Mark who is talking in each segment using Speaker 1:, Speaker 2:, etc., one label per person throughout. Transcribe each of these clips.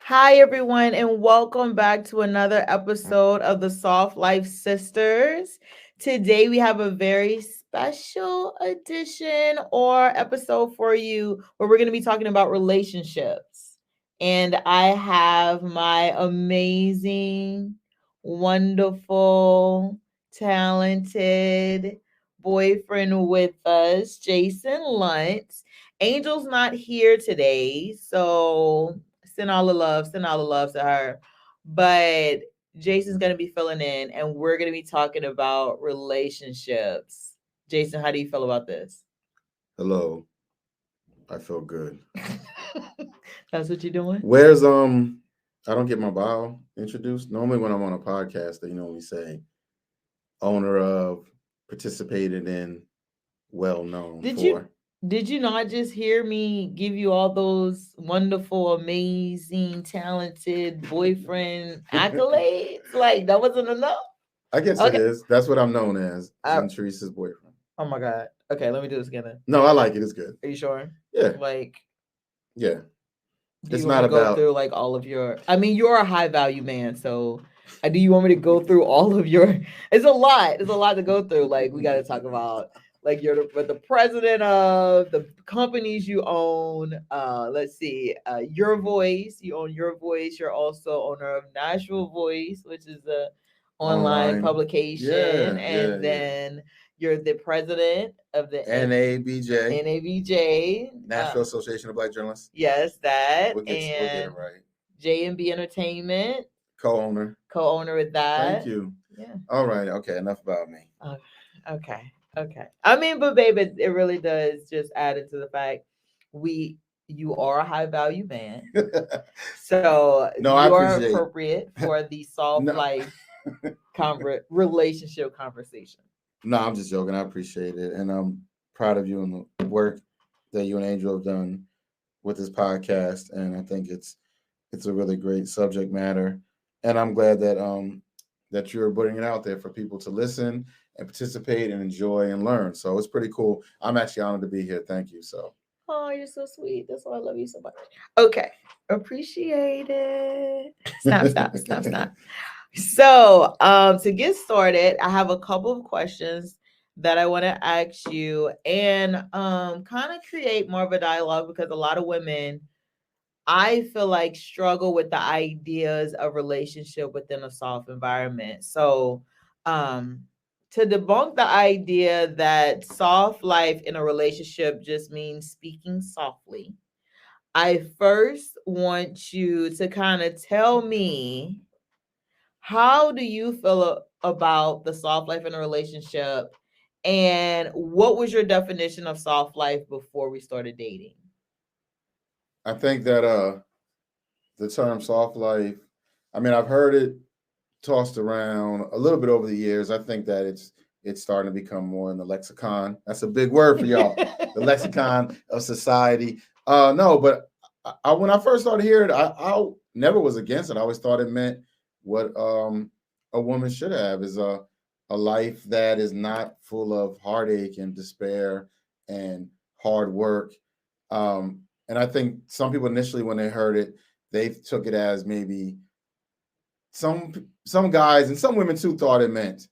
Speaker 1: Hi, everyone, and welcome back to another episode of the Soft Life Sisters. Today, we have a very special edition or episode for you where we're going to be talking about relationships. And I have my amazing, wonderful, talented boyfriend with us, Jason Luntz. Angel's not here today, so send all the love to her. But Jason's gonna be filling in, and we're gonna be talking about relationships. Jason, how do you feel about this?
Speaker 2: Hello, I feel good.
Speaker 1: That's what you're doing.
Speaker 2: Where's I don't get my bio introduced. Normally when I'm on a podcast, they normally say owner of, participated in, well known
Speaker 1: Did you
Speaker 2: for.
Speaker 1: did you not just hear me give you all those wonderful, amazing, talented boyfriend accolades? Like that wasn't enough.
Speaker 2: I guess it
Speaker 1: Okay.
Speaker 2: is. That's what I'm known as,
Speaker 1: Uh,
Speaker 2: Zantrice's boyfriend.
Speaker 1: oh my god. Okay, let me do this again. Then.
Speaker 2: No, I like it. It's good.
Speaker 1: Are you sure?
Speaker 2: Yeah,
Speaker 1: Like
Speaker 2: yeah.
Speaker 1: do
Speaker 2: It's
Speaker 1: you want me
Speaker 2: not
Speaker 1: to go
Speaker 2: about
Speaker 1: through like all of your? I mean, you're a high value man, so do you want me to go through all of your? It's a lot. It's a lot to go through. Like we got to talk about like you're the president of the companies you own. Let's see, Your Voice. You own Your Voice. You're also owner of Nashville Voice, which is a online
Speaker 2: online.
Speaker 1: publication,
Speaker 2: Yeah,
Speaker 1: and
Speaker 2: yeah, yeah.
Speaker 1: then you're the president of the
Speaker 2: NABJ,
Speaker 1: NAVJ.
Speaker 2: Nashville Association of Black Journalists.
Speaker 1: Yes, that
Speaker 2: We'll get it
Speaker 1: and
Speaker 2: right.
Speaker 1: J&B Entertainment,
Speaker 2: Co-owner.
Speaker 1: co-owner with
Speaker 2: Thank
Speaker 1: that.
Speaker 2: you.
Speaker 1: Yeah.
Speaker 2: All right. Okay. Enough about me.
Speaker 1: Okay. Okay. Okay. I mean, but baby, it really does just add into the fact we you are a high value man. So
Speaker 2: No, I
Speaker 1: you are
Speaker 2: appreciate.
Speaker 1: appropriate for the soft
Speaker 2: No,
Speaker 1: life relationship conversation.
Speaker 2: no, I'm just joking. I appreciate it, and I'm proud of you and the work that you and Angel have done with this podcast. And I think it's a really great subject matter, and I'm glad that you're putting it out there for people to listen and participate and enjoy and learn. So it's pretty cool. I'm actually honored to be here. Thank you. So
Speaker 1: Oh, you're so sweet. That's why I love you so much. Okay. Appreciate it. Snap, snap, snap, snap. So, to get started, I have a couple of questions that I want to ask you and kind of create more of a dialogue because a lot of women I feel like struggle with the ideas of relationship within a soft environment. So, um to debunk the idea that soft life in a relationship just means speaking softly, I first want you to kind of tell me how do you feel about the soft life in a relationship? And what was your definition of soft life before we started dating?
Speaker 2: I think that the term soft life. I mean, I've heard it tossed around a little bit over the years. I think that it's starting to become more in the lexicon. That's a big word for y'all. The lexicon of society. No, but when I first started hearing it, I never was against it. I always thought it meant what a woman should have is a life that is not full of heartache and despair and hard work. And I think some people initially, when they heard it, they took it as maybe some guys and some women too thought it meant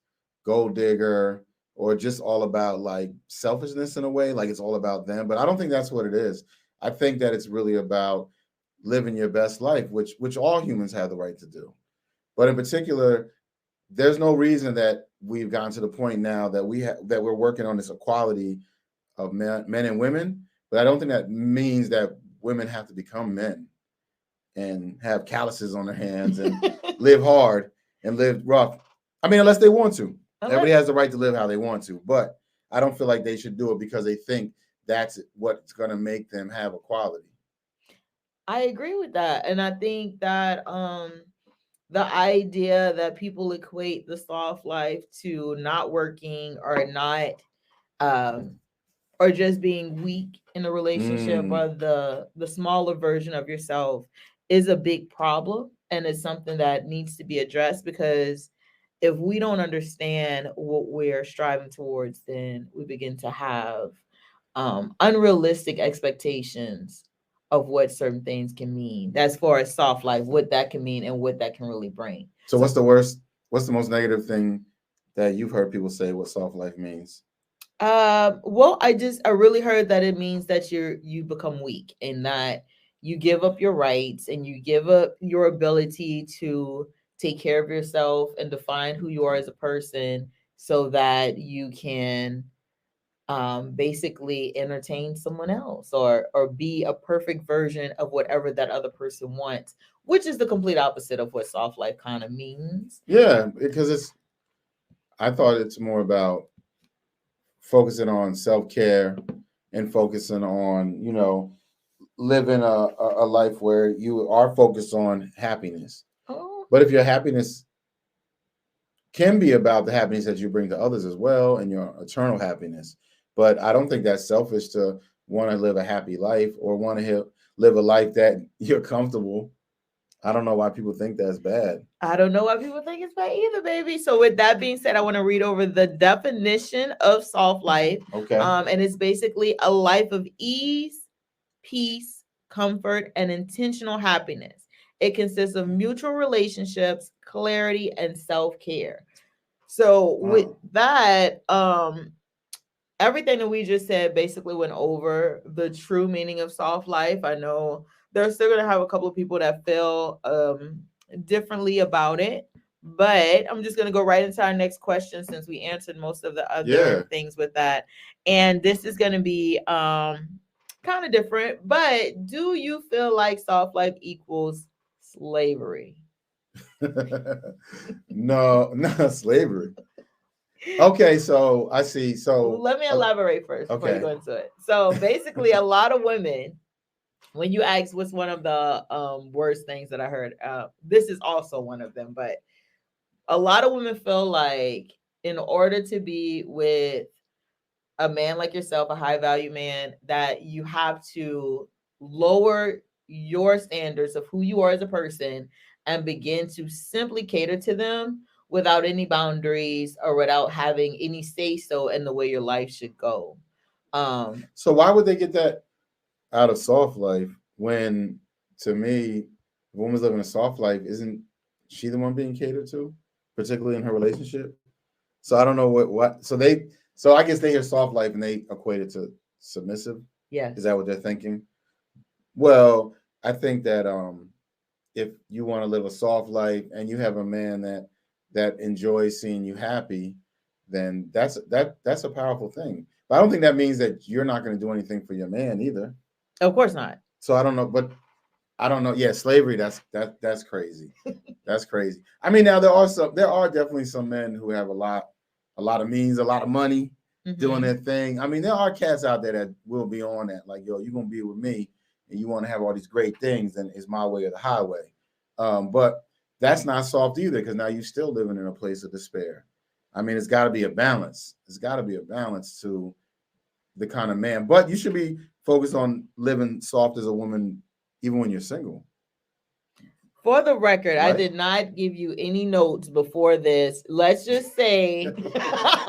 Speaker 2: gold digger or just all about like selfishness in a way, like it's all about them. But I don't think that's what it is. I think that it's really about living your best life, which all humans have the right to do. But in particular, there's no reason that we've gotten to the point now that that we're working on this equality of men and women. But I don't think that means that women have to become men and have calluses on their hands and live hard and live rough. I mean, unless they want to. Everybody has the right to live how they want to, but I don't feel like they should do it because they think that's what's going to make them have equality.
Speaker 1: I agree with that. And I think that the idea that people equate the soft life to not working or not um or just being weak in a relationship
Speaker 2: Mm,
Speaker 1: or the smaller version of yourself is a big problem, and it's something that needs to be addressed because if we don't understand what we're striving towards, then we begin to have unrealistic expectations of what certain things can mean. That's for a soft life, what that can mean and what that can really bring.
Speaker 2: So what's the worst? What's the most negative thing that you've heard people say what soft life means?
Speaker 1: Well, I really heard that it means that you become weak and that you give up your rights and you give up your ability to take care of yourself and define who you are as a person so that you can basically entertain someone else or be a perfect version of whatever that other person wants, which is the complete opposite of what soft life kind of means.
Speaker 2: Yeah, because I thought it's more about focusing on self-care and focusing on, living a life where you are focused on happiness.
Speaker 1: Oh,
Speaker 2: But if your happiness can be about the happiness that you bring to others as well and your eternal happiness. But I don't think that's selfish to want to live a happy life or want to live a life that you're comfortable. I don't know why people think that's bad.
Speaker 1: I don't know why people think it's bad either, baby. So with that being said, I want to read over the definition of soft life.
Speaker 2: Okay.
Speaker 1: And it's basically a life of ease, peace, comfort, and intentional happiness. It consists of mutual relationships, clarity, and self-care. So with that, everything that we just said basically went over the true meaning of soft life. I know there's still gonna have a couple of people that feel differently about it, but I'm just gonna go right into our next question since we answered most of the other things with that. And this is gonna be kind of different, but do you feel like soft life equals slavery?
Speaker 2: No, not slavery. Okay, so I see. So
Speaker 1: let me elaborate first before you
Speaker 2: okay.
Speaker 1: go into it. So basically, a lot of women, when you ask what's one of the worst things that I heard, this is also one of them, but a lot of women feel like in order to be with a man like yourself, a high value man, that you have to lower your standards of who you are as a person and begin to simply cater to them without any boundaries or without having any say so in the way your life should go.
Speaker 2: So why would they get that out of soft life when, to me, if a woman's living a soft life, isn't she the one being catered to, particularly in her relationship? So I don't know what. So I guess they hear soft life and they equate it to submissive.
Speaker 1: Yeah.
Speaker 2: Is that what they're thinking? Well, I think that if you want to live a soft life and you have a man that enjoys seeing you happy, then that's a powerful thing. But I don't think that means that you're not going to do anything for your man either.
Speaker 1: Of course not.
Speaker 2: So I don't know, but I don't know. Yeah, slavery. That's crazy. That's crazy. I mean, now there are definitely some men who have a lot of means, a lot of money, doing their thing. I mean, there are cats out there that will be on that. Like, yo, you're gonna be with me, and you want to have all these great things, then it's my way or the highway. But that's not soft either, because now you're still living in a place of despair. I mean, it's got to be a balance. It's got to be a balance to the kind of man. But you should be focused on living soft as a woman, even when you're single.
Speaker 1: For the record, I
Speaker 2: Right?
Speaker 1: did not give you any notes before this. Let's just say,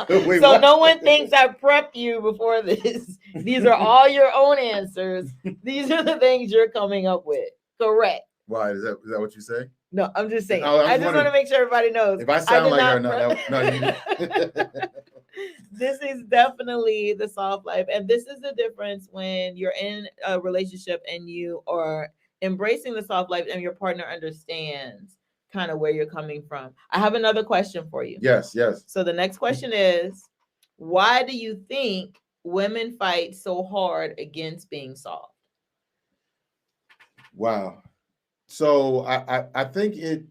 Speaker 2: Wait,
Speaker 1: so
Speaker 2: what?
Speaker 1: no one thinks I prepped you before this. These are all your own answers. These are the things you're coming up with. Correct.
Speaker 2: Why is that what you say?
Speaker 1: No, I'm just saying.
Speaker 2: Oh,
Speaker 1: I just want to make sure everybody knows.
Speaker 2: If I sound like her,
Speaker 1: no,
Speaker 2: you.
Speaker 1: This is definitely the soft life, and this is the difference when you're in a relationship and you are embracing the soft life and your partner understands kind of where you're coming from. I have another question for you.
Speaker 2: Yes.
Speaker 1: So the next question is, why do you think women fight so hard against being soft?
Speaker 2: Wow. So I think it.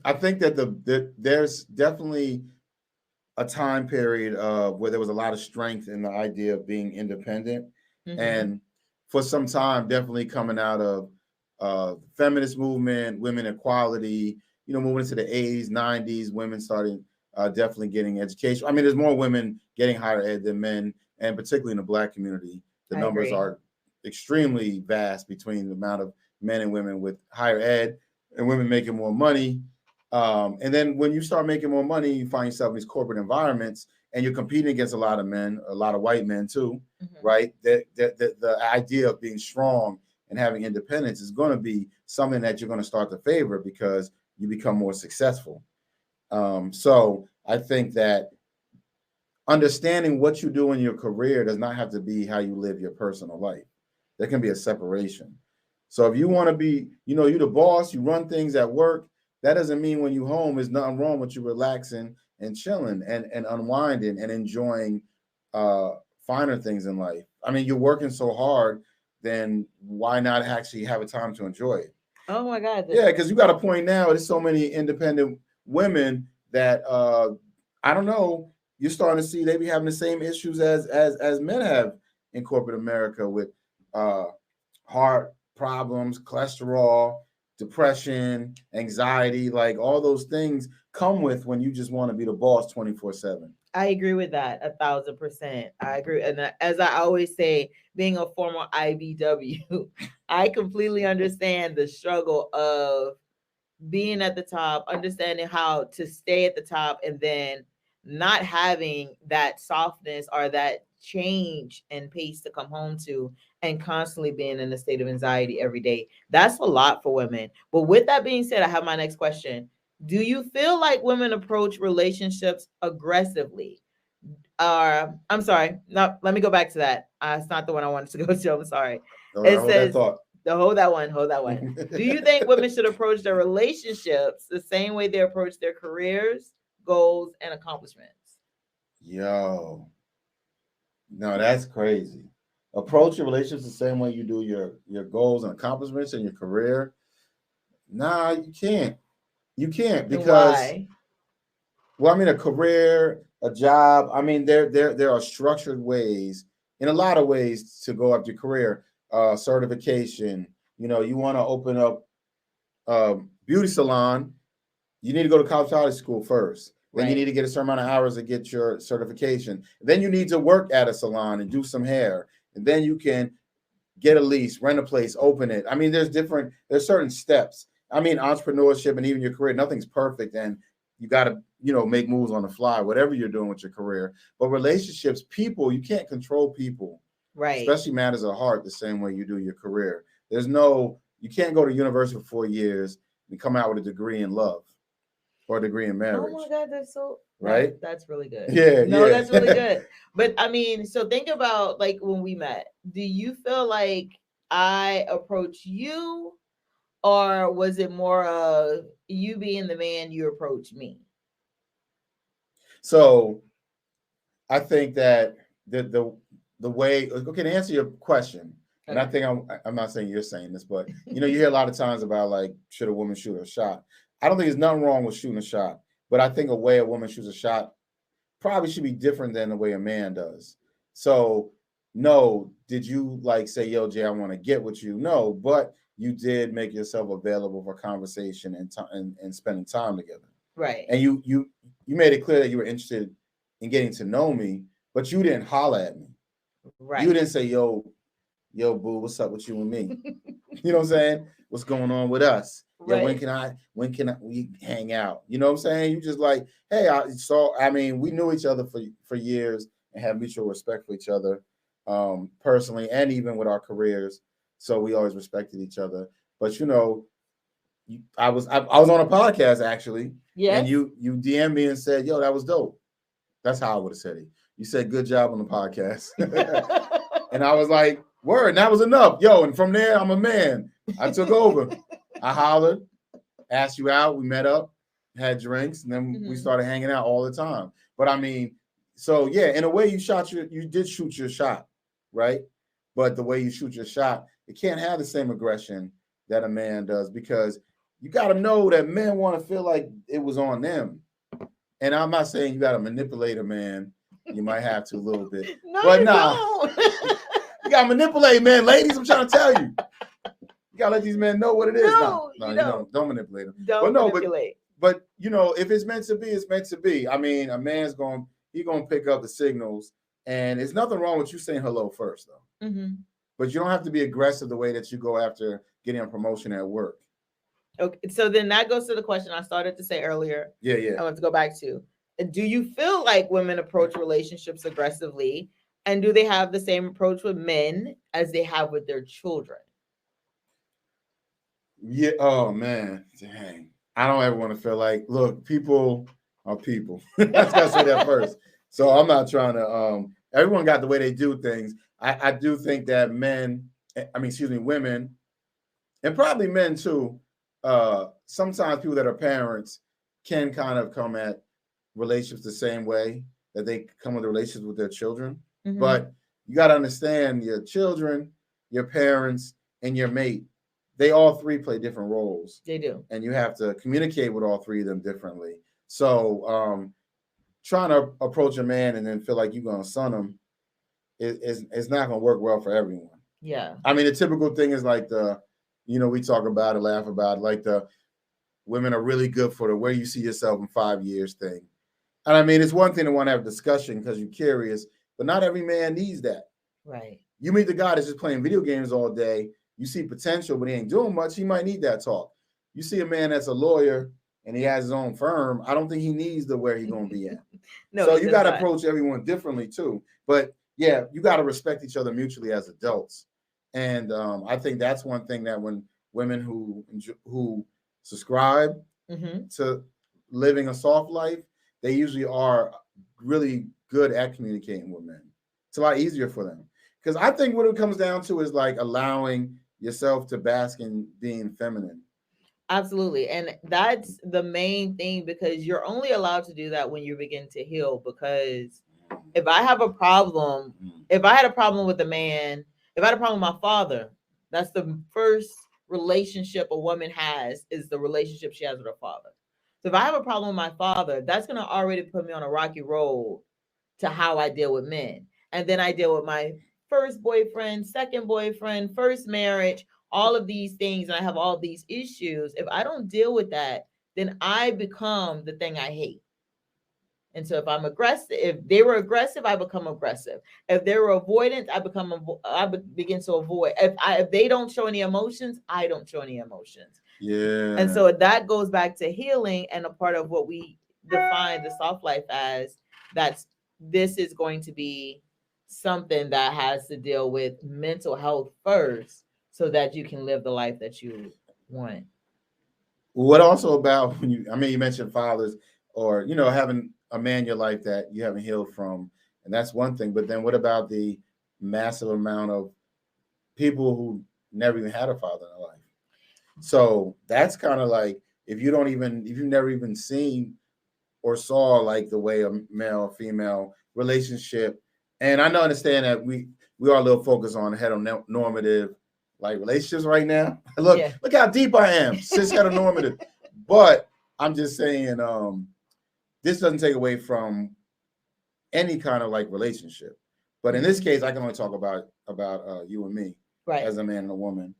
Speaker 2: I think that there's definitely a time period where there was a lot of strength in the idea of being independent, and for some time, definitely coming out of feminist movement, women equality. Moving into the 80s, 90s, women started definitely getting education. I mean, there's more women getting higher ed than men, and particularly in the Black community, the numbers are extremely vast between the amount of men and women with higher ed and women making more money. And then when you start making more money, you find yourself in these corporate environments, and you're competing against a lot of men, a lot of white men too,
Speaker 1: Mhm.
Speaker 2: right? The idea of being strong and having independence is going to be something that you're going to start to favor because you become more successful. So I think that understanding what you do in your career does not have to be how you live your personal life. There can be a separation. So if you want to be, you're the boss, you run things at work, that doesn't mean when you home there's nothing wrong with you relaxing and chilling and unwinding and enjoying uh finer things in life. I mean, you're working so hard, then why not actually have a time to enjoy it?
Speaker 1: Oh my God.
Speaker 2: Yeah, because you got a point now. There's so many independent women that I don't know. You're starting to see they be having the same issues as men have in corporate America with uh, heart problems, cholesterol, depression, anxiety. Like all those things come with when you just want to be the boss 24/7.
Speaker 1: I agree with that 1,000%. I agree. And as I always say, being a former IBW, I completely understand the struggle of being at the top, understanding how to stay at the top, and then not having that softness or that change and pace to come home to, and constantly being in a state of anxiety every day. That's a lot for women. But with that being said, I have my next question. Do you feel like women approach relationships aggressively? I'm sorry. No, let me go back to that. It's not the one I wanted to go to. I'm sorry.
Speaker 2: All right,
Speaker 1: It
Speaker 2: hold that
Speaker 1: says,
Speaker 2: thought.
Speaker 1: hold that one, hold that one. Do you think women should approach their relationships the same way they approach their careers, goals, and accomplishments?
Speaker 2: Yo, no, that's crazy. Approach your relationships the same way you do your goals and accomplishments in your career. Nah, you can't. You can't
Speaker 1: And
Speaker 2: because,
Speaker 1: why?
Speaker 2: well, I mean, a career, a job. I mean, there are structured ways, in a lot of ways, to go up your career. Certification. You want to open up a beauty salon. You need to go to college school first. Then you need
Speaker 1: Right.
Speaker 2: to get a certain amount of hours to get your certification. Then you need to work at a salon and do some hair. And then you can get a lease, rent a place, open it. I mean, there's certain steps. I mean, entrepreneurship and even your career, nothing's perfect, and you got to, make moves on the fly, whatever you're doing with your career. But relationships, people, you can't control people,
Speaker 1: Right.
Speaker 2: especially matters of heart, the same way you do your career. You can't go to university for 4 years and come out with a degree in love or a degree in
Speaker 1: Oh my
Speaker 2: marriage,
Speaker 1: God, that's so
Speaker 2: right?
Speaker 1: that's really good.
Speaker 2: Yeah,
Speaker 1: No, that's really
Speaker 2: yeah.
Speaker 1: good. But I mean, so think about like when we met. Do you feel like I approach you, or was it more of you being the man you approach me?
Speaker 2: So I think that the way, okay, to answer your question, and I
Speaker 1: Okay.
Speaker 2: think I'm not saying you're saying this, but you hear a lot of times about like, should a woman shoot a shot? I don't think there's nothing wrong with shooting a shot, but I think a way a woman shoots a shot probably should be different than the way a man does. So, no, did you like say, yo, Jay, I want to get with you? No, but you did make yourself available for conversation and time and spending time together.
Speaker 1: Right.
Speaker 2: And you made it clear that you were interested in getting to know me, but you didn't holler at me.
Speaker 1: Right.
Speaker 2: You didn't say, yo, boo, what's up with you and me? You know what I'm saying? What's going on with us? Yeah,
Speaker 1: Right.
Speaker 2: when can we hang out? You know what I'm saying? You just like, hey, I mean, we knew each other for years and have mutual respect for each other, personally and even with our careers. So we always respected each other. But I was on a podcast actually, and
Speaker 1: Yes.
Speaker 2: you DM'd me and said, yo, that was dope. That's how I would have said it. You said good job on the podcast. And I was like, word, and that was enough. Yo, and from there, I'm a man. I took over. I hollered, asked you out. We met up, had drinks, and then we started hanging out all the time. But I mean, so yeah, in a way, you did shoot your shot, right? But the way you shoot your shot, it can't have the same aggression that a man does because you got to know that men want to feel like it was on them. And I'm not saying you got to manipulate a man. You might have to a little bit,
Speaker 1: No,
Speaker 2: but
Speaker 1: you
Speaker 2: nah.
Speaker 1: don't.
Speaker 2: You gotta manipulate, man. Ladies, I'm trying to tell you. You gotta let these men know what it is.
Speaker 1: No,
Speaker 2: No,
Speaker 1: you
Speaker 2: you
Speaker 1: don't.
Speaker 2: don't manipulate them.
Speaker 1: Don't
Speaker 2: But no,
Speaker 1: manipulate.
Speaker 2: but if it's meant to be, it's meant to be. I mean, a man's gonna pick up the signals, and there's nothing wrong with you saying hello first, though. But you don't have to be aggressive the way that you go after getting a promotion at work.
Speaker 1: Okay, so then that goes to the question I started to say earlier.
Speaker 2: Yeah,
Speaker 1: I
Speaker 2: yeah.
Speaker 1: want to go back to. Do you feel like women approach relationships aggressively? And do they have the same approach with men as they have with their children?
Speaker 2: Yeah. Oh man. Dang. I don't ever want to feel like, look, people are people. I just gotta say that first. So I'm not trying to everyone got the way they do things. I do think that men, I mean, excuse me, women, and probably men too, sometimes people that are parents can kind of come at relationships the same way that they come with relationships with their children.
Speaker 1: Mm-hmm.
Speaker 2: But you got to understand your children, your parents, and your mate, they all three play different roles.
Speaker 1: They do.
Speaker 2: And you have to communicate with all three of them differently. So trying to approach a man and then feel like you're going to son him is not going to work well for everyone.
Speaker 1: Yeah.
Speaker 2: I mean, the typical thing is like we talk about it, laugh about it, like the women are really good for the where you see yourself in 5 years thing. And I mean, it's one thing to want to have a discussion because you're curious, but not every man needs that.
Speaker 1: Right.
Speaker 2: You meet the guy that's just playing video games all day. You see potential, but he ain't doing much. He might need that talk. You see a man that's a lawyer and he has his own firm. I don't think he needs the where he's going to be at. No, so you got to approach everyone differently too. But yeah, you got to respect each other mutually as adults. And I think that's one thing that when women who subscribe to living a soft life, they usually are really good at communicating with men. It's a lot easier for them. Because I think what it comes down to is like allowing yourself to bask in being feminine.
Speaker 1: Absolutely. And that's the main thing, because you're only allowed to do that when you begin to heal. Because if I have a problem, if I had a problem with a man, if I had a problem with my father, that's the first relationship a woman has, is the relationship she has with her father. So if I have a problem with my father, that's going to already put me on a rocky road to how I deal with men. And then I deal with my first boyfriend, second boyfriend, first marriage, all of these things, and I have all these issues. If I don't deal with that, then I become the thing I hate. And so if I'm aggressive, if they were aggressive, I become aggressive. If they were avoidant, I begin to avoid. If they don't show any emotions, I don't show any emotions.
Speaker 2: Yeah.
Speaker 1: And so that goes back to healing, and a part of what we define the soft life as, this is going to be something that has to deal with mental health first, so that you can live the life that you want.
Speaker 2: What also about when you mentioned fathers, or having a man in your life that you haven't healed from, and that's one thing. But then what about the massive amount of people who never even had a father in their life? So that's kind of like, if you've never even seen or saw like the way a male female relationship, and I understand that we are a little focused on heteronormative like relationships right now. Look how deep I am, cis heteronormative. But I'm just saying, this doesn't take away from any kind of like relationship. But in this case, I can only talk about you and me, right, as a man and a woman.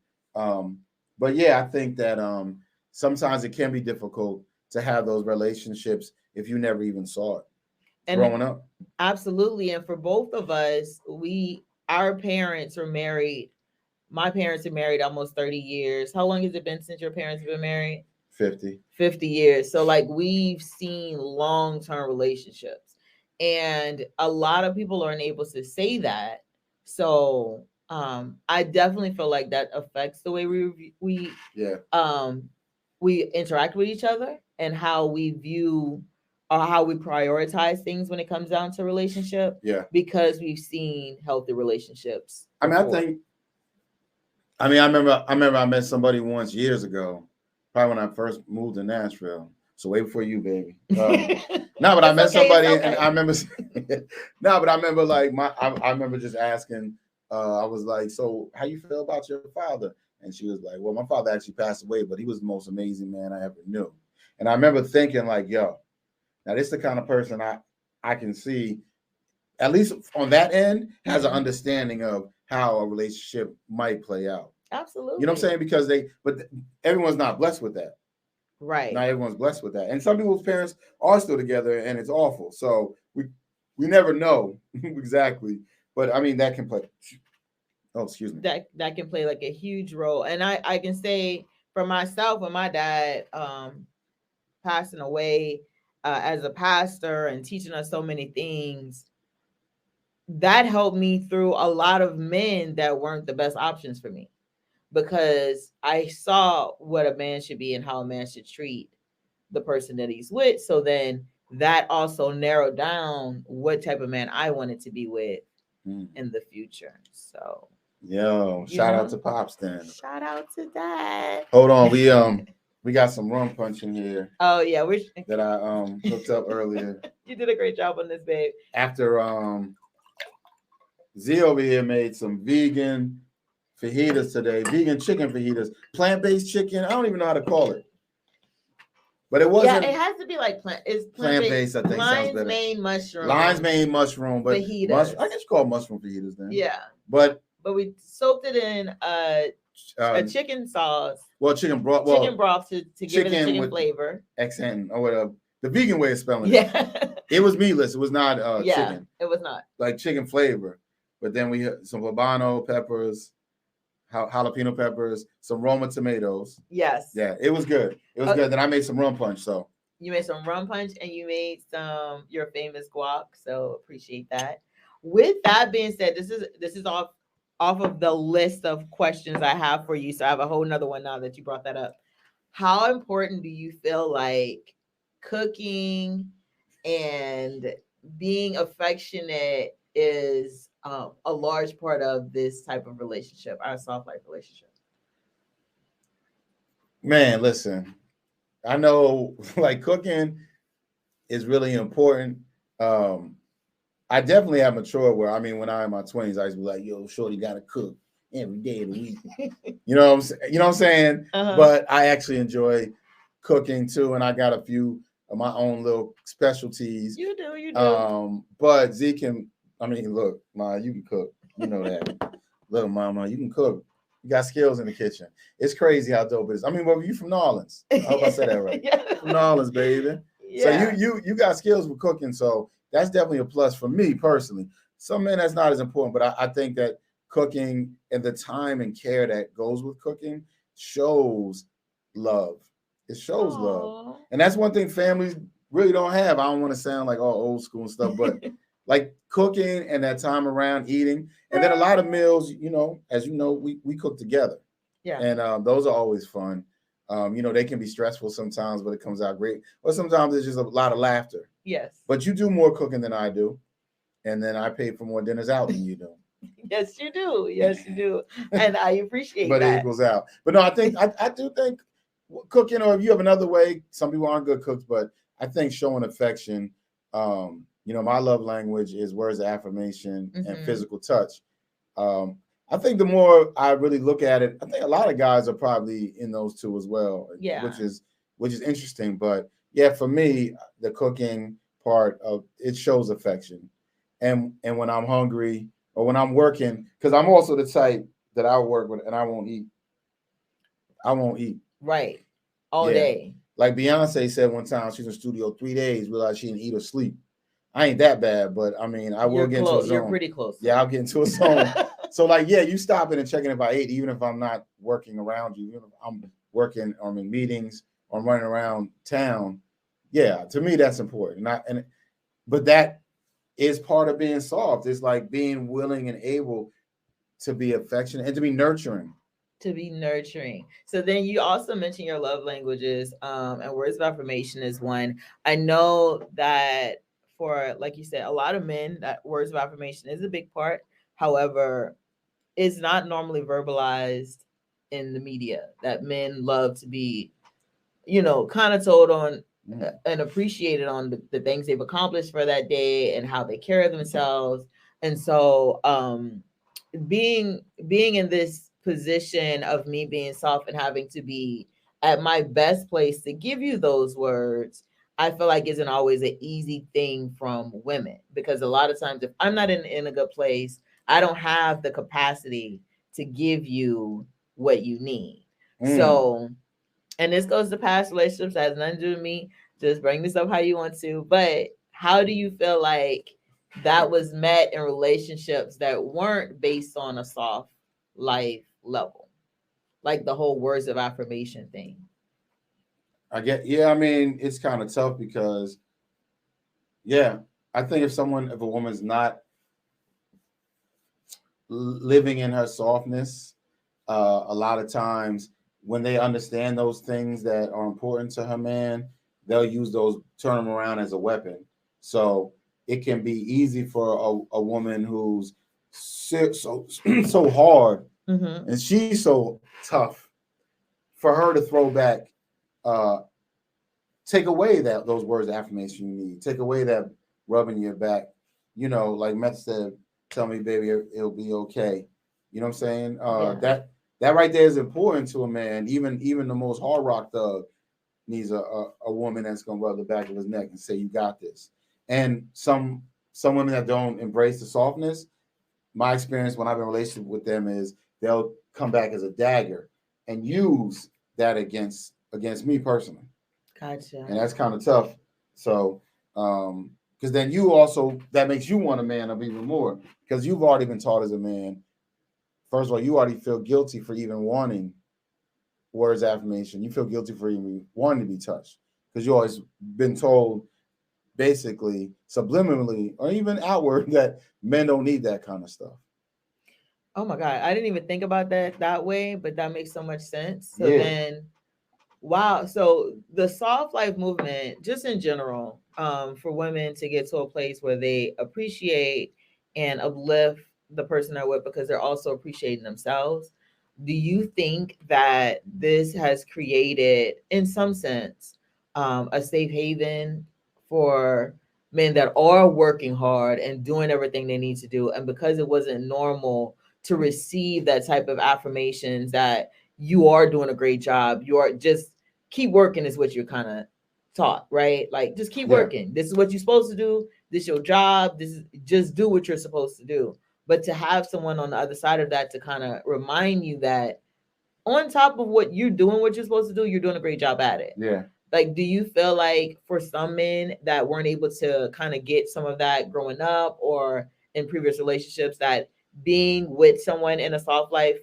Speaker 2: But yeah, I think that sometimes it can be difficult to have those relationships if you never even saw it growing up.
Speaker 1: Absolutely. And for both of us, our parents were married. My parents are married almost 30 years. How long has it been since your parents have been married?
Speaker 2: 50
Speaker 1: years. So like, we've seen long-term relationships, and a lot of people aren't able to say that. So I definitely feel like that affects the way we interact with each other, and how we view, or how we prioritize things when it comes down to relationship.
Speaker 2: Yeah.
Speaker 1: Because we've seen healthy relationships before.
Speaker 2: I remember I met somebody once years ago, probably when I first moved to Nashville. So way before you, baby. No, but I met somebody, and I remember. No, but I remember like I remember just asking. I was like, "So, how you feel about your father?" And she was like, "Well, my father actually passed away, but he was the most amazing man I ever knew." And I remember thinking, like, "Yo, now this is the kind of person I can see, at least on that end, has an understanding of how a relationship might play out."
Speaker 1: Absolutely.
Speaker 2: You know what I'm saying? Because everyone's not blessed with that.
Speaker 1: Right.
Speaker 2: Not everyone's blessed with that. And some people's parents are still together, and it's awful. So we never know exactly. But I mean, that can play. Oh, excuse me.
Speaker 1: That can play like a huge role. And I can say for myself, when my dad passing away, as a pastor and teaching us so many things, that helped me through a lot of men that weren't the best options for me, because I saw what a man should be and how a man should treat the person that he's with. So then that also narrowed down what type of man I wanted to be with in the future. So
Speaker 2: yo, shout out to Pops then.
Speaker 1: Shout out to that.
Speaker 2: Hold on, we got some rum punch in here.
Speaker 1: Oh yeah, we
Speaker 2: that I hooked up earlier.
Speaker 1: You did a great job on this, babe.
Speaker 2: After Z over here made some vegan fajitas today, vegan chicken fajitas, plant-based chicken. I don't even know how to call it. But it wasn't.
Speaker 1: Yeah, it has to be like it's
Speaker 2: plant-based. I think
Speaker 1: lion's
Speaker 2: sounds better.
Speaker 1: Mane mushroom.
Speaker 2: Lion's mane mushroom, but
Speaker 1: fajitas.
Speaker 2: I guess you call it mushroom fajitas then.
Speaker 1: Yeah.
Speaker 2: But
Speaker 1: we soaked it in a chicken sauce.
Speaker 2: Well, chicken broth.
Speaker 1: Chicken broth to give it a chicken flavor.
Speaker 2: Accent or whatever. The vegan way of spelling it.
Speaker 1: Yeah.
Speaker 2: It was meatless. It was not chicken.
Speaker 1: It was not.
Speaker 2: Like chicken flavor. But then we had some habano peppers, jalapeno peppers, some Roma tomatoes.
Speaker 1: Yes.
Speaker 2: Yeah, it was good. It was good. Then I made some rum punch. So
Speaker 1: you made some rum punch and you made some your famous guac. So appreciate that. With that being said, this is off of the list of questions I have for you. So I have a whole nother one now that you brought that up. How important do you feel like cooking and being affectionate is a large part of this type of relationship, our soft life relationship?
Speaker 2: Man, listen, I know like cooking is really important. I definitely have matured where, I mean, when I was in my 20s, I used to be like, yo, shorty gotta cook every day of the week. You know what I'm saying? Uh-huh. But I actually enjoy cooking too, and I got a few of my own little specialties.
Speaker 1: You do.
Speaker 2: But Z can, I mean, look, Ma, you can cook. You know that. Look, Mama, you can cook. You got skills in the kitchen. It's crazy how dope it is. I mean, well, you from New Orleans. I hope I said that right. Yeah. From New Orleans, baby. Yeah. So you got skills with cooking. So that's definitely a plus for me personally. Some men that's not as important, but I think that cooking and the time and care that goes with cooking shows love. It shows love. And that's one thing families really don't have. I don't want to sound like all old school and stuff, but like cooking and that time around eating. And then a lot of meals, you know, as you know, we cook together. Yeah. And those are always fun. You know, they can be stressful sometimes, but it comes out great. Or sometimes it's just a lot of laughter. Yes. But you do more cooking than I do. And then I pay for more dinners out than you do.
Speaker 1: Yes, you do. Yes, you do. And I appreciate that.
Speaker 2: But it equals out. But no, I think I do think cooking, or if you have another way, some people aren't good cooks, but I think showing affection, you know, my love language is words of affirmation and physical touch. I think the more I really look at it, I think a lot of guys are probably in those two as well. Yeah. Which is interesting. But yeah, for me, the cooking part of it shows affection. And when I'm hungry or when I'm working, because I'm also the type that I work with and I won't eat.
Speaker 1: Right. All day.
Speaker 2: Like Beyonce said one time, she's in the studio 3 days, realized she didn't eat or sleep. I ain't that bad, but I mean, I will get into a zone.
Speaker 1: You're pretty close.
Speaker 2: Yeah, I'll get into a zone. So like, yeah, you stopping and checking if I ate, even if I'm not working around you, even if I'm working or I'm in meetings or I'm running around town. Yeah, to me, that's important. But that is part of being soft. It's like being willing and able to be affectionate and to be nurturing.
Speaker 1: So then you also mentioned your love languages, and words of affirmation is one. I know that for, like you said, a lot of men, that words of affirmation is a big part. However, it's not normally verbalized in the media, that men love to be, you know, kind of told on and appreciated on the things they've accomplished for that day and how they carry themselves. And so being in this position of me being soft and having to be at my best place to give you those words, I feel like isn't always an easy thing from women, because a lot of times if I'm not in a good place, I don't have the capacity to give you what you need. So, and this goes to past relationships, has nothing to do with me. Just bring this up how you want to. But how do you feel like that was met in relationships that weren't based on a soft life level, like the whole words of affirmation thing?
Speaker 2: I mean, it's kind of tough because Yeah, I think if a woman's not living in her softness, a lot of times when they understand those things that are important to her man, they'll use those, turn them around as a weapon. So it can be easy for a woman who's so so hard
Speaker 1: Mm-hmm.
Speaker 2: and she's so tough for her to throw back, uh, take away that those words of affirmation you need, take away that rubbing your back. You know, like Meth said, tell me, baby, it'll be okay. You know what I'm saying?
Speaker 1: Yeah.
Speaker 2: That right there is important to a man. Even the most hard rock thug needs a woman that's gonna rub the back of his neck and say, "You got this." And some women that don't embrace the softness, my experience when I've been in a relationship with them is they'll come back as a dagger and use that against me personally,
Speaker 1: Gotcha.
Speaker 2: and that's kind of tough. So, because then you also, that makes you want a man up even more, because you've already been taught as a man. First of all, you already feel guilty for even wanting words of affirmation. You feel guilty for even wanting to be touched because you always been told, basically subliminally or even outward, that men don't need that kind of stuff.
Speaker 1: Oh my God. I didn't even think about that way, but that makes so much sense. So
Speaker 2: Yeah,
Speaker 1: then, wow. So the soft life movement, just in general, for women to get to a place where they appreciate and uplift the person they're with because they're also appreciating themselves. Do you think that this has created, in some sense, a safe haven for men that are working hard and doing everything they need to do? And because it wasn't normal to receive that type of affirmations that you are doing a great job, you are just keep working is what you're kind of taught, right? Like just keep
Speaker 2: yeah,
Speaker 1: working. This is what you're supposed to do. This is your job. This is just do what you're supposed to do. But to have someone on the other side of that to kind of remind you that on top of what you're doing, what you're supposed to do, you're doing a great job at it.
Speaker 2: yeah.
Speaker 1: Like, do you feel like for some men that weren't able to kind of get some of that growing up or in previous relationships, that being with someone in a soft life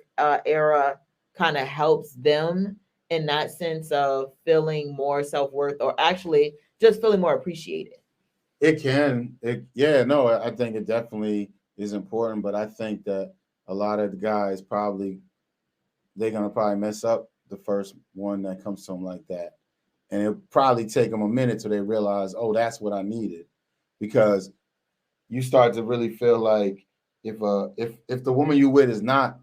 Speaker 1: era kind of helps them in that sense of feeling more self-worth or actually just feeling more appreciated?
Speaker 2: It can. Yeah, no, I think it definitely is important, but I think that a lot of the guys probably, they're gonna probably mess up the first one that comes to them like that, and it'll probably take them a minute till they realize, oh, that's what I needed, because you start to really feel like if the woman you with is not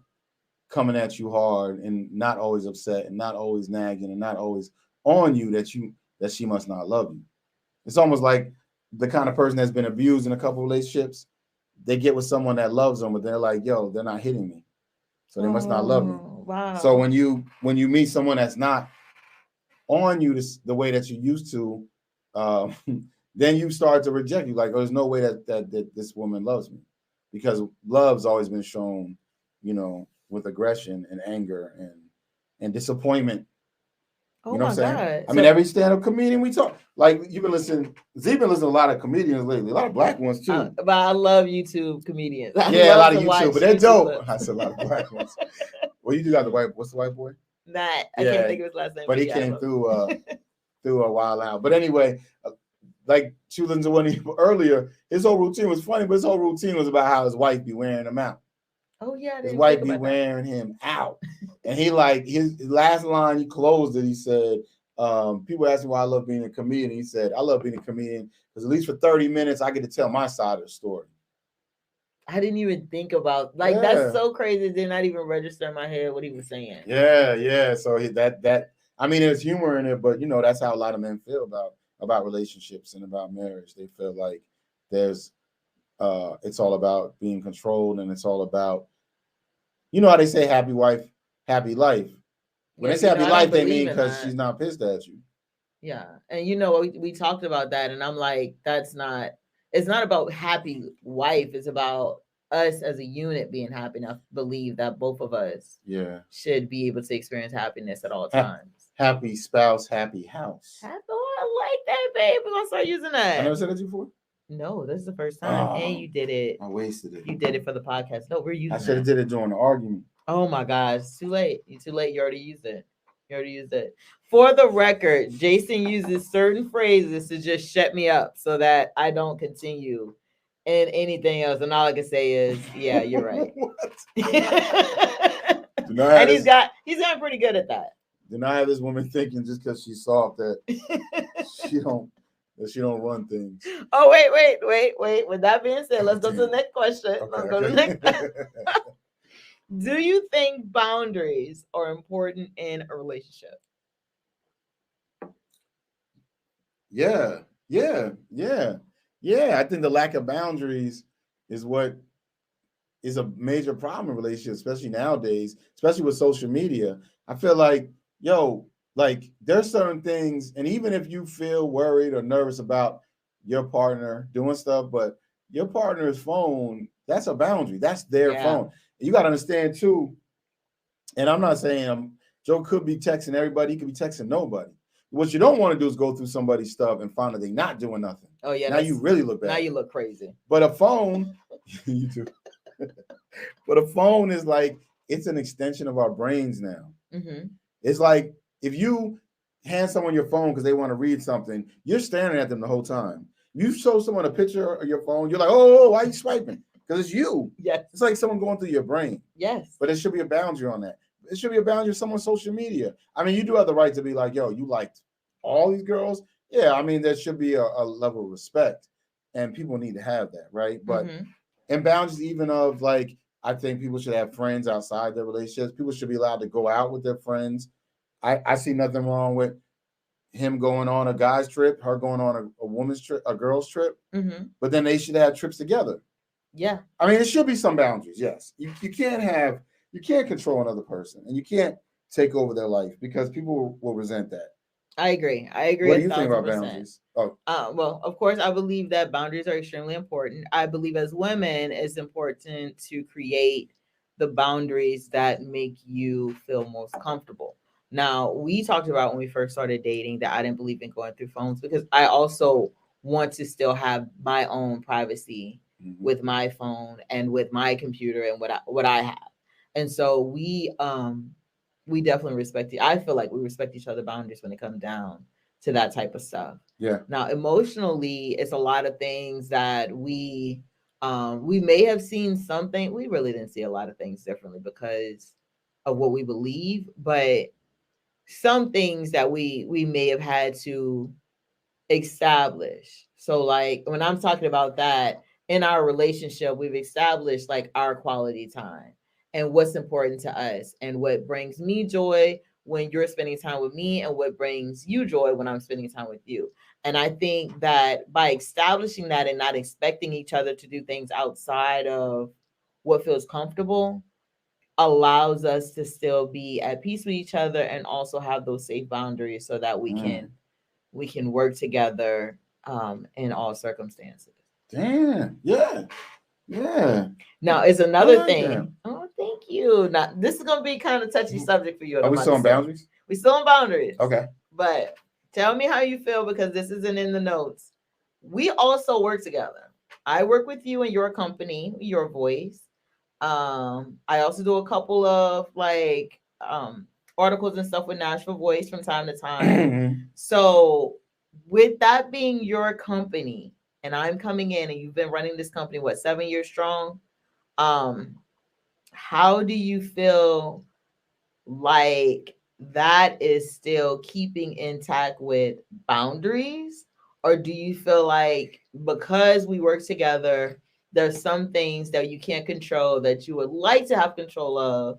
Speaker 2: coming at you hard and not always upset and not always nagging and not always on you, that she must not love you. It's almost like the kind of person that's been abused in a couple relationships. They get with someone that loves them, but they're like, yo, they're not hitting me, so they must not love me.
Speaker 1: Oh,
Speaker 2: So
Speaker 1: wow.
Speaker 2: when you meet someone that's not on you the way that you used to, um, then you start to reject you. Like, oh, there's no way that this woman loves me, because love's always been shown, with aggression and anger and disappointment.
Speaker 1: Oh
Speaker 2: You know what
Speaker 1: my
Speaker 2: I'm saying?
Speaker 1: God.
Speaker 2: I mean,
Speaker 1: So
Speaker 2: every stand-up comedian we talk, like you've been listening, Z been listening to a lot of comedians lately, a lot of black ones too.
Speaker 1: but I love YouTube comedians. I
Speaker 2: Yeah, a
Speaker 1: love
Speaker 2: lot
Speaker 1: to
Speaker 2: of YouTube,
Speaker 1: watch
Speaker 2: but they're
Speaker 1: YouTube
Speaker 2: dope.
Speaker 1: clips.
Speaker 2: I said a lot of black ones. Well, you do got the white. What's the white boy?
Speaker 1: Matt, I can't
Speaker 2: Yeah,
Speaker 1: think of his last name,
Speaker 2: but
Speaker 1: but
Speaker 2: he
Speaker 1: yeah, I
Speaker 2: came
Speaker 1: love
Speaker 2: through a while out. But anyway, like she was into one earlier. His whole routine was funny, but his whole routine was about how his wife be wearing him out.
Speaker 1: Oh yeah, I
Speaker 2: His
Speaker 1: didn't even think
Speaker 2: wife be
Speaker 1: about that.
Speaker 2: wearing him out, and he like his last line. He closed it. He said, "People ask me why I love being a comedian." He said, "I love being a comedian because at least for 30 minutes I get to tell my side of the story."
Speaker 1: I didn't even think about like that's
Speaker 2: Yeah,
Speaker 1: so crazy. It did not even register in my head what he was saying.
Speaker 2: yeah. So that I mean, there's humor in it, but that's how a lot of men feel about relationships and about marriage. They feel like there's it's all about being controlled, and it's all about, how they say happy wife, happy life. When
Speaker 1: Yeah,
Speaker 2: they say happy
Speaker 1: I don't
Speaker 2: life, they
Speaker 1: believe
Speaker 2: mean
Speaker 1: in
Speaker 2: because
Speaker 1: that.
Speaker 2: she's not pissed at you.
Speaker 1: Yeah, and we talked about that, and I'm like, that's not. It's not about happy wife. It's about us as a unit being happy. And I believe that both of us
Speaker 2: Yeah.
Speaker 1: should be able to experience happiness at all
Speaker 2: Ha-
Speaker 1: times.
Speaker 2: happy spouse, happy house.
Speaker 1: Oh, I like that, babe. We're gonna start using
Speaker 2: I
Speaker 1: that.
Speaker 2: never said that to you before.
Speaker 1: No, this is the first time, and
Speaker 2: Oh,
Speaker 1: you did it.
Speaker 2: I wasted it.
Speaker 1: You did it for the podcast. No, we're
Speaker 2: I
Speaker 1: using
Speaker 2: should have
Speaker 1: that.
Speaker 2: did it during the argument.
Speaker 1: Oh my gosh, it's too late. You too late. You already used it. You already used it. For the record, Jason uses certain phrases to just shut me up so that I don't continue in anything else. And all I can say is, yeah, you're right. And he's gotten pretty good at that.
Speaker 2: Do not have this woman thinking just because she's soft that she don't she don't run things.
Speaker 1: Oh, wait. With that being said, let's go to the next question. Let's go to the next. Do you think boundaries are important in a relationship?
Speaker 2: Yeah. I think the lack of boundaries is what is a major problem in relationships, especially nowadays, especially with social media. I feel like, like there's certain things, and even if you feel worried or nervous about your partner doing stuff, but your partner's phone, that's a boundary. That's their phone. You got to understand too, and I'm not saying Joe could be texting everybody, he could be texting nobody. What you don't want to do is go through somebody's stuff and find that they're not doing nothing.
Speaker 1: Oh yeah.
Speaker 2: Now you really look bad.
Speaker 1: Now you look crazy.
Speaker 2: But a phone, you do. But a phone is like, it's an extension of our brains now. Mm-hmm. It's like if you hand someone your phone because they want to read something, you're staring at them the whole time. You show someone a picture of your phone, you're like, oh, why are you swiping? Because it's you.
Speaker 1: Yes.
Speaker 2: It's like someone going through your brain.
Speaker 1: Yes.
Speaker 2: But there should be a boundary on that. It should be a boundary of someone's social media. I mean, you do have the right to be like, yo, you liked all these girls. Yeah, I mean, there should be a level of respect. And people need to have that, right? But and boundaries even of like, I think people should have friends outside their relationships. People should be allowed to go out with their friends. I see nothing wrong with him going on a guy's trip, her going on a woman's trip, a girl's trip. Mm-hmm. But then they should have trips together.
Speaker 1: Yeah.
Speaker 2: I mean, it should be some boundaries. Yes. You can't control another person, and you can't take over their life because people will resent that.
Speaker 1: I agree.
Speaker 2: What do you think about boundaries?
Speaker 1: Oh, well, of course, I believe that boundaries are extremely important. I believe as women, it's important to create the boundaries that make you feel most comfortable. Now, we talked about when we first started dating that I didn't believe in going through phones because I also want to still have my own privacy with my phone and with my computer and what I have. And so we definitely respect it. I feel like we respect each other's boundaries when it comes down to that type of stuff.
Speaker 2: Yeah.
Speaker 1: Now, emotionally, it's a lot of things that we may have seen something. We really didn't see a lot of things differently because of what we believe, but some things that we may have had to establish. So like when I'm talking about that in our relationship, we've established like our quality time and what's important to us and what brings me joy when you're spending time with me and what brings you joy when I'm spending time with you. And I think that by establishing that and not expecting each other to do things outside of what feels comfortable allows us to still be at peace with each other and also have those safe boundaries so that we can work together in all circumstances.
Speaker 2: Damn. Yeah.
Speaker 1: Now it's another thing. That. Oh, thank you. Now this is gonna be kind of touchy subject for you.
Speaker 2: Are we still on boundaries?
Speaker 1: We still on boundaries.
Speaker 2: Okay.
Speaker 1: But tell me how you feel because this isn't in the notes. We also work together. I work with you in your company, Your Voice. I also do a couple of like articles and stuff with Nashville Voice from time to time. So with that being your company and I'm coming in and you've been running this company, 7 years strong? How do you feel like that is still keeping intact with boundaries? Or do you feel like because we work together, there's some things that you can't control that you would like to have control of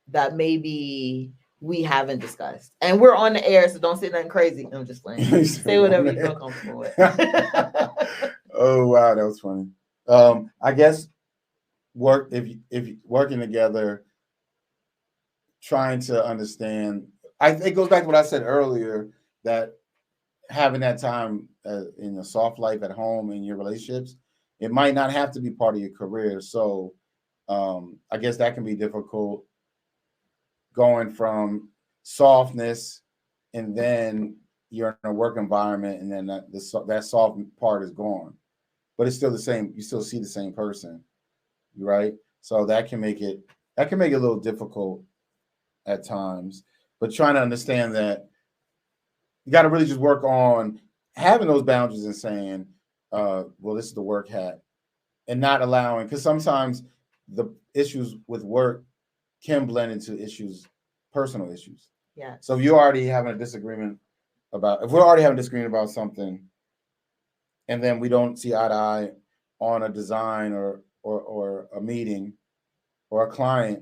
Speaker 1: that maybe we haven't discussed? And we're on the air, so don't say nothing crazy. I'm just playing. Say whatever you feel comfortable with.
Speaker 2: Oh, wow. That was funny. I guess if working together, trying to understand, it goes back to what I said earlier, that having that time in a soft life at home in your relationships, it might not have to be part of your career. So I guess that can be difficult going from softness and then you're in a work environment and then that soft part is gone, but it's still the same. You still see the same person, right? So that can make it a little difficult at times, but trying to understand that you got to really just work on having those boundaries and saying, well, this is the work hat, and not allowing, because sometimes the issues with work can blend into issues, personal issues.
Speaker 1: Yeah.
Speaker 2: So if you're already having a disagreement if we're already having a disagreement about something, and then we don't see eye to eye on a design or a meeting or a client,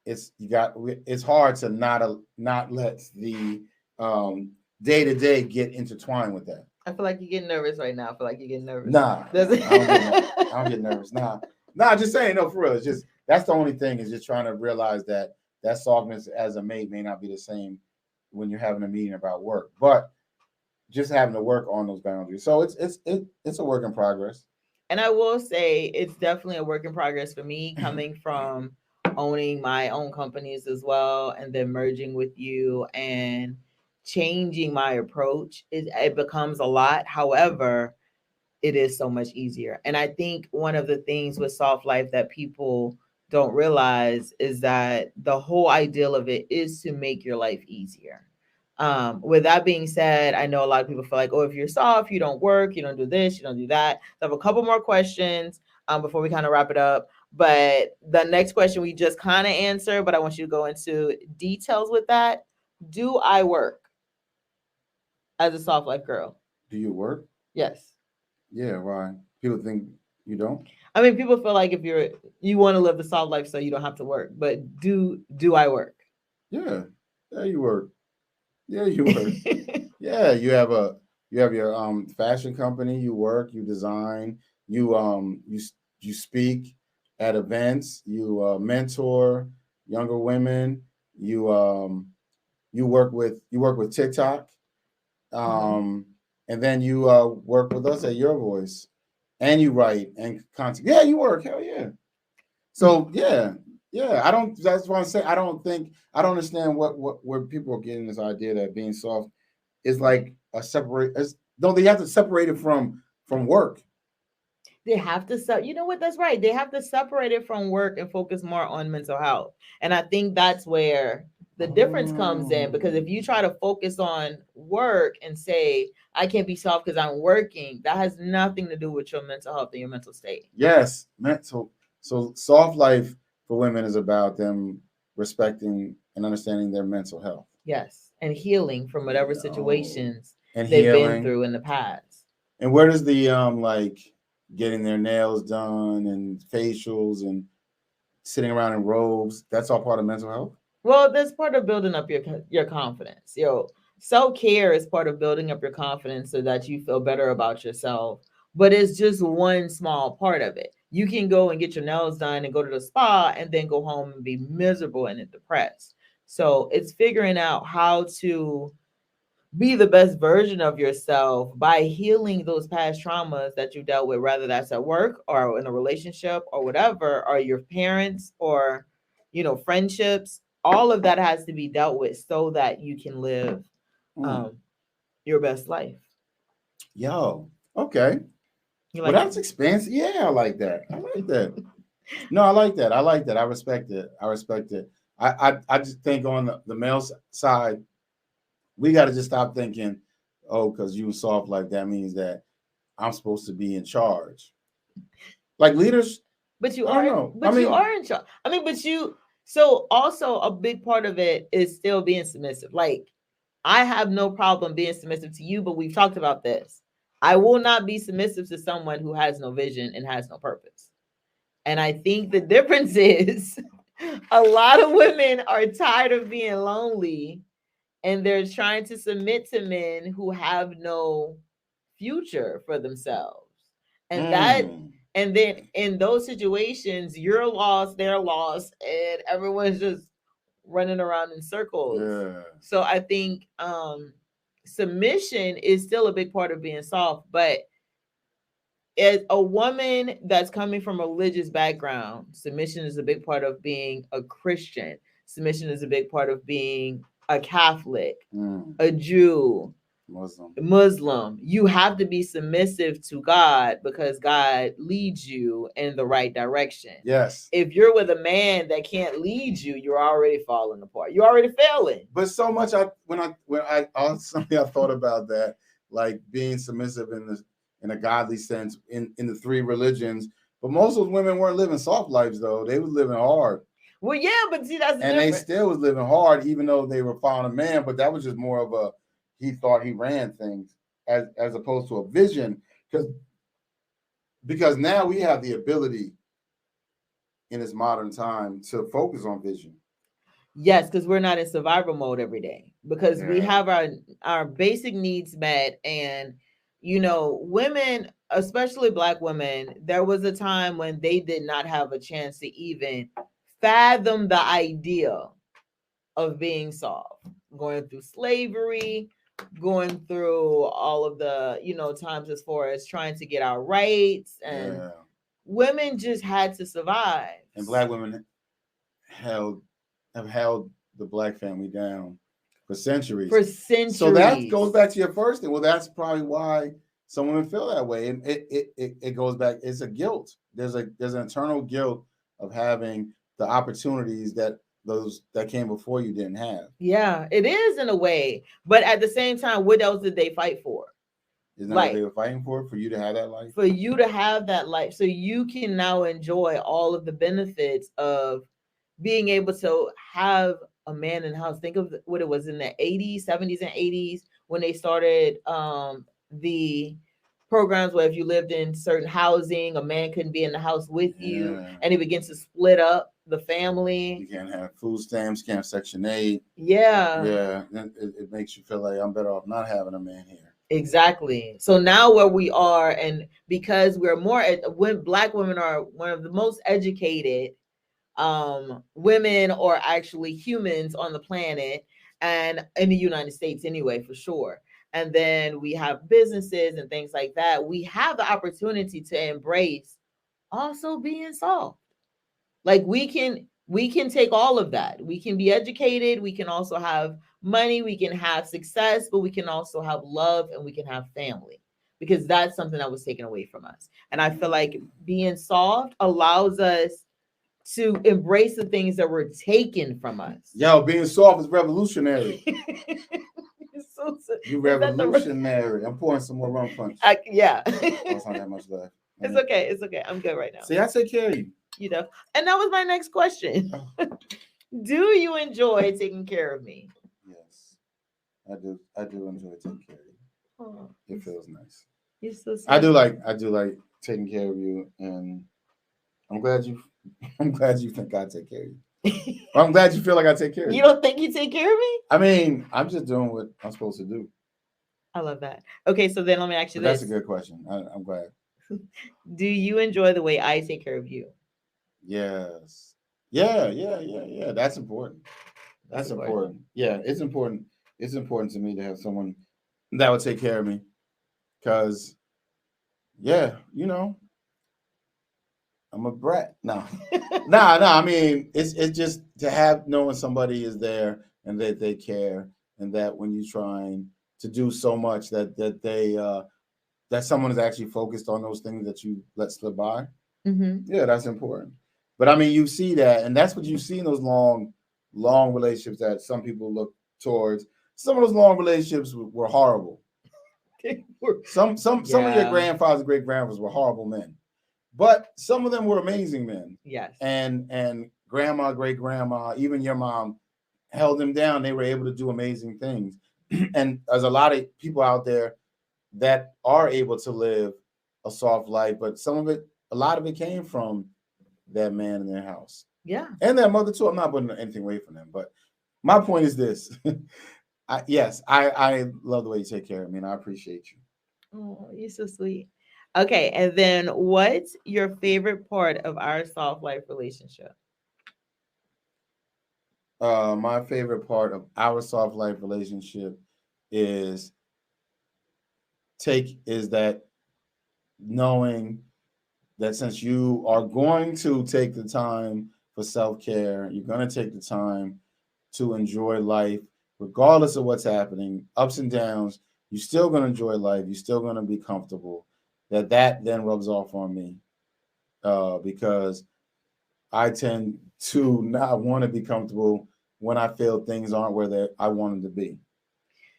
Speaker 2: it's hard to not let the day to day get intertwined with that.
Speaker 1: I feel like you're getting nervous right now. I feel like you're getting nervous.
Speaker 2: Nah, I don't get nervous. Nah, just saying, no, for real. It's just that's the only thing, is just trying to realize that softness as a mate may not be the same when you're having a meeting about work, but just having to work on those boundaries. So it's a work in progress.
Speaker 1: And I will say it's definitely a work in progress for me, coming from owning my own companies as well, and then merging with you and changing my approach. It becomes a lot. However, it is so much easier. And I think one of the things with soft life that people don't realize is that the whole ideal of it is to make your life easier. With that being said, I know a lot of people feel like, oh, if you're soft, you don't work, you don't do this, you don't do that. So I have a couple more questions before we kind of wrap it up. But the next question we just kind of answered, but I want you to go into details with that. Do I work as a soft life girl?
Speaker 2: Do you work?
Speaker 1: Yes.
Speaker 2: Yeah, why? People think you don't?
Speaker 1: I mean, people feel like if you want to live the soft life, so you don't have to work. But do I work?
Speaker 2: Yeah. Yeah, you work. Yeah, you work. Yeah, you have your fashion company, you work, you design, you speak at events, you mentor younger women, you you work with TikTok,
Speaker 1: Mhm.
Speaker 2: um and then you work with us at Your Voice, and you write and content. Yeah, you work. Hell yeah. So yeah, yeah. I don't. That's why I say I don't think I don't understand what where people are getting this idea that being soft is like a separate. Don't they have to separate it from work?
Speaker 1: They have to you know what, that's right, they have to separate it from work and focus more on mental health. And I think that's where the difference comes in, because if you try to focus on work and say I can't be soft because I'm working, that has nothing to do with your mental health and your mental state.
Speaker 2: Yes, mental. So soft life for women is about them respecting and understanding their mental health.
Speaker 1: Yes, and healing from whatever
Speaker 2: Oh,
Speaker 1: situations
Speaker 2: and
Speaker 1: they've been
Speaker 2: healing.
Speaker 1: through in the past.
Speaker 2: And where does the like getting their nails done and facials and sitting around in robes, that's all part of mental health?
Speaker 1: Well, that's part of building up your confidence. Self-care is part of building up your confidence so that you feel better about yourself. But it's just one small part of it. You can go and get your nails done and go to the spa and then go home and be miserable and depressed. So it's figuring out how to be the best version of yourself by healing those past traumas that you dealt with, whether that's at work or in a relationship or whatever, or your parents or, friendships. All of that has to be dealt with so that you can live
Speaker 2: Mm.
Speaker 1: um, your best life.
Speaker 2: Yo, okay.
Speaker 1: You
Speaker 2: Well,
Speaker 1: like
Speaker 2: that's
Speaker 1: that?
Speaker 2: expansive. Yeah, I like that. I like that. No, I like that. I like that. I respect it. I respect it. I just think on the male side, we got to just stop thinking, oh, because you soft like that means that I'm supposed to be in charge. Like leaders,
Speaker 1: But you
Speaker 2: I don't
Speaker 1: are,
Speaker 2: know. I
Speaker 1: but you
Speaker 2: mean,
Speaker 1: are in charge. I mean, but you. So also a big part of it is still being submissive. Like I have no problem being submissive to you, but we've talked about this. I will not be submissive to someone who has no vision and has no purpose. And I think the difference is a lot of women are tired of being lonely and they're trying to submit to men who have no future for themselves. And that
Speaker 2: mm,
Speaker 1: and then in those situations, you're lost, they're lost, and everyone's just running around in circles.
Speaker 2: yeah.
Speaker 1: So I think submission is still a big part of being soft, but as a woman that's coming from a religious background, submission is a big part of being a Christian. Submission is a big part of being a Catholic,
Speaker 2: Mm,
Speaker 1: a Jew, Muslim, you have to be submissive to God because God leads you in the right direction.
Speaker 2: Yes.
Speaker 1: If you're with a man that can't lead you, you're already falling apart. You're already failing.
Speaker 2: But so much when I thought about that, like being submissive in a godly sense in the three religions. But most of those women weren't living soft lives though. They was living hard.
Speaker 1: Well, yeah, but see, that's
Speaker 2: and they still was living hard, even though they were following a man. But that was just more of a he thought he ran things as opposed to a vision, because now we have the ability in this modern time to focus on vision.
Speaker 1: Yes, because we're not in survival mode every day, because we have our basic needs met. And women, especially Black women, there was a time when they did not have a chance to even fathom the idea of being soft, going through slavery, going through all of the times as far as trying to get our rights, and women just had to survive.
Speaker 2: And Black women have held the Black family down for centuries. So that goes back to your first thing. Well, that's probably why some women feel that way, and it goes back. It's a guilt. There's an internal guilt of having the opportunities that those that came before you didn't have.
Speaker 1: Yeah, it is in a way, but at the same time, what else did they fight for?
Speaker 2: Isn't that what they were fighting for you to have that life?
Speaker 1: For you to have that life, so you can now enjoy all of the benefits of being able to have a man in the house. Think of what it was in the 80s, 70s, and 80s when they started the programs where if you lived in certain housing, a man couldn't be in the house with you, and it begins to split up the family.
Speaker 2: You can't have food stamps, can't have Section 8.
Speaker 1: Yeah.
Speaker 2: It makes you feel like I'm better off not having a man here.
Speaker 1: Exactly. So now where we are, and because we're more, when Black women are one of the most educated women, or actually humans on the planet, and in the United States anyway, for sure. And then we have businesses and things like that. We have the opportunity to embrace also being soft. Like we can take all of that. We can be educated, we can also have money, we can have success, but we can also have love, and we can have family, because that's something that was taken away from us. And I feel like being soft allows us to embrace the things that were taken from us.
Speaker 2: Yo, being soft is revolutionary. You revolutionary. I'm pouring some more rum punch.
Speaker 1: Yeah.
Speaker 2: That's not that much left.
Speaker 1: It's okay. It's okay. I'm good right now.
Speaker 2: See, I take care of you.
Speaker 1: And that was my next question. Do you enjoy taking care of me?
Speaker 2: Yes, I do. I do enjoy taking care of you. Oh, it feels nice.
Speaker 1: You're so sweet.
Speaker 2: I do like taking care of you, and I'm glad you think I take care of you. I'm glad you feel like I take care of you.
Speaker 1: You don't think you take care of me?
Speaker 2: I mean, I'm just doing what I'm supposed to do.
Speaker 1: I love that. Okay, so then let me ask you this.
Speaker 2: That's a good question. I'm glad.
Speaker 1: Do you enjoy the way I take care of you?
Speaker 2: Yes. Yeah. That's important. That's important. Yeah, it's important. It's important to me to have someone that would take care of me. Because, I'm a brat. No. I mean, it's just to have knowing somebody is there and that they care, and that when you're trying to do so much that they that someone is actually focused on those things that you let slip by. Mm-hmm. Yeah, that's important. But I mean, you see that, and that's what you see in those long relationships that some people look towards. Some of those long relationships were horrible. Some of your grandfathers, great grandfathers were horrible men, but some of them were amazing men.
Speaker 1: Yes.
Speaker 2: And grandma, great grandma, even your mom held them down. They were able to do amazing things. And there's a lot of people out there that are able to live a soft life, but a lot of it came from that man in their house.
Speaker 1: Yeah.
Speaker 2: And their mother too. I'm not putting anything away from them, but my point is this. I love the way you take care of me, and I appreciate you.
Speaker 1: Oh, you're so sweet. Okay, and then what's your favorite part of our soft life relationship?
Speaker 2: My favorite part of our soft life relationship is that knowing that since you are going to take the time for self-care, you're going to take the time to enjoy life, regardless of what's happening, ups and downs, you're still gonna enjoy life. You're still gonna be comfortable. That then rubs off on me because I tend to not want to be comfortable when I feel things aren't where I want them to be.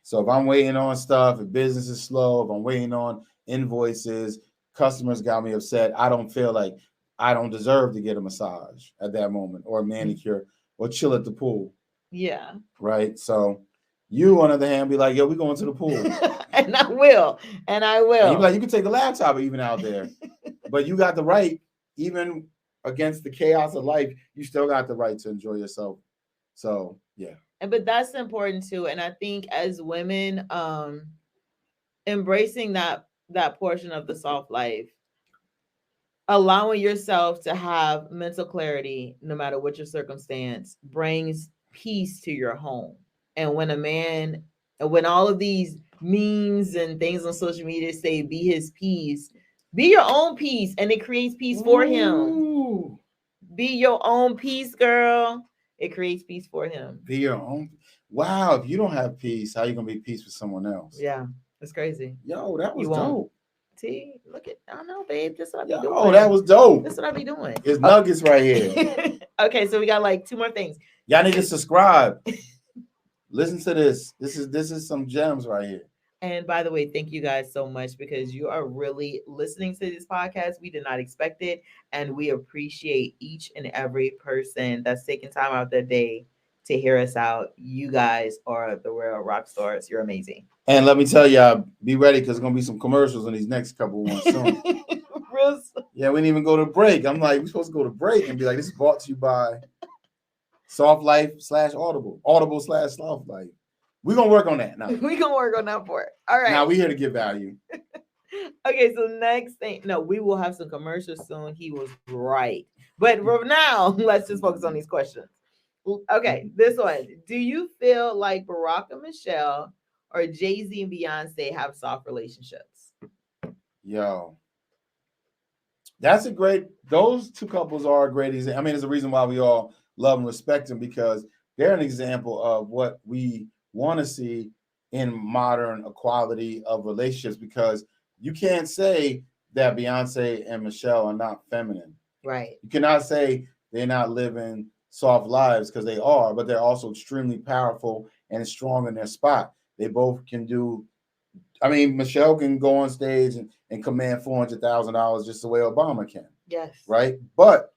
Speaker 2: So if I'm waiting on stuff, if business is slow, if I'm waiting on invoices, customers got me upset, I don't feel like I don't deserve to get a massage at that moment or a manicure or chill at the pool.
Speaker 1: Yeah.
Speaker 2: Right. So you, on the other hand, be like, yo, we going to the pool.
Speaker 1: And I will. And I will.
Speaker 2: And you be like, you can take a laptop even out there. But you got the right, even against the chaos of life, you still got the right to enjoy yourself. So yeah.
Speaker 1: But that's important too. And I think as women, embracing that portion of the soft life, allowing yourself to have mental clarity no matter what your circumstance, brings peace to your home. And when all of these memes and things on social media say be his peace, be your own peace, and it creates peace for him. Be your own peace, girl. It creates peace for him.
Speaker 2: Be your own. Wow, if you don't have peace, how you gonna be peace with someone else?
Speaker 1: Yeah, that's crazy.
Speaker 2: Yo, that was dope.
Speaker 1: See, look at, I know, babe. That's what I be doing.
Speaker 2: Oh, that was dope.
Speaker 1: That's what I be doing.
Speaker 2: It's nuggets right here.
Speaker 1: Okay, so we got like 2 more things.
Speaker 2: Y'all need to subscribe. Listen to this. This is some gems right here.
Speaker 1: And by the way, thank you guys so much because you are really listening to this podcast. We did not expect it. And we appreciate each and every person that's taking time out their day to hear us out. You guys are the real rock stars. You're amazing.
Speaker 2: And let me tell y'all, be ready because there's going to be some commercials in these next couple ones soon. Yeah, we didn't even go to break. I'm like, we're supposed to go to break and be like, this is brought to you by Soft Life / Audible. Audible / Soft Life. We're going to work on that now.
Speaker 1: We're going to work on that for it. All right.
Speaker 2: Now we're here to give value.
Speaker 1: Okay, so next thing. No, we will have some commercials soon. He was right. But for now, let's just focus on these questions. Okay, this one. Do you feel like Barack and Michelle or Jay-Z and Beyonce have soft relationships?
Speaker 2: Yo. Those two couples are a great example. I mean, there's a reason why we all love and respect them because they're an example of what we want to see in modern equality of relationships because you can't say that Beyonce and Michelle are not feminine.
Speaker 1: Right.
Speaker 2: You cannot say they're not living soft lives because they are, but they're also extremely powerful and strong in their spot. They both can do. I mean, Michelle can go on stage and command $400,000 just the way Obama can.
Speaker 1: Yes.
Speaker 2: Right? But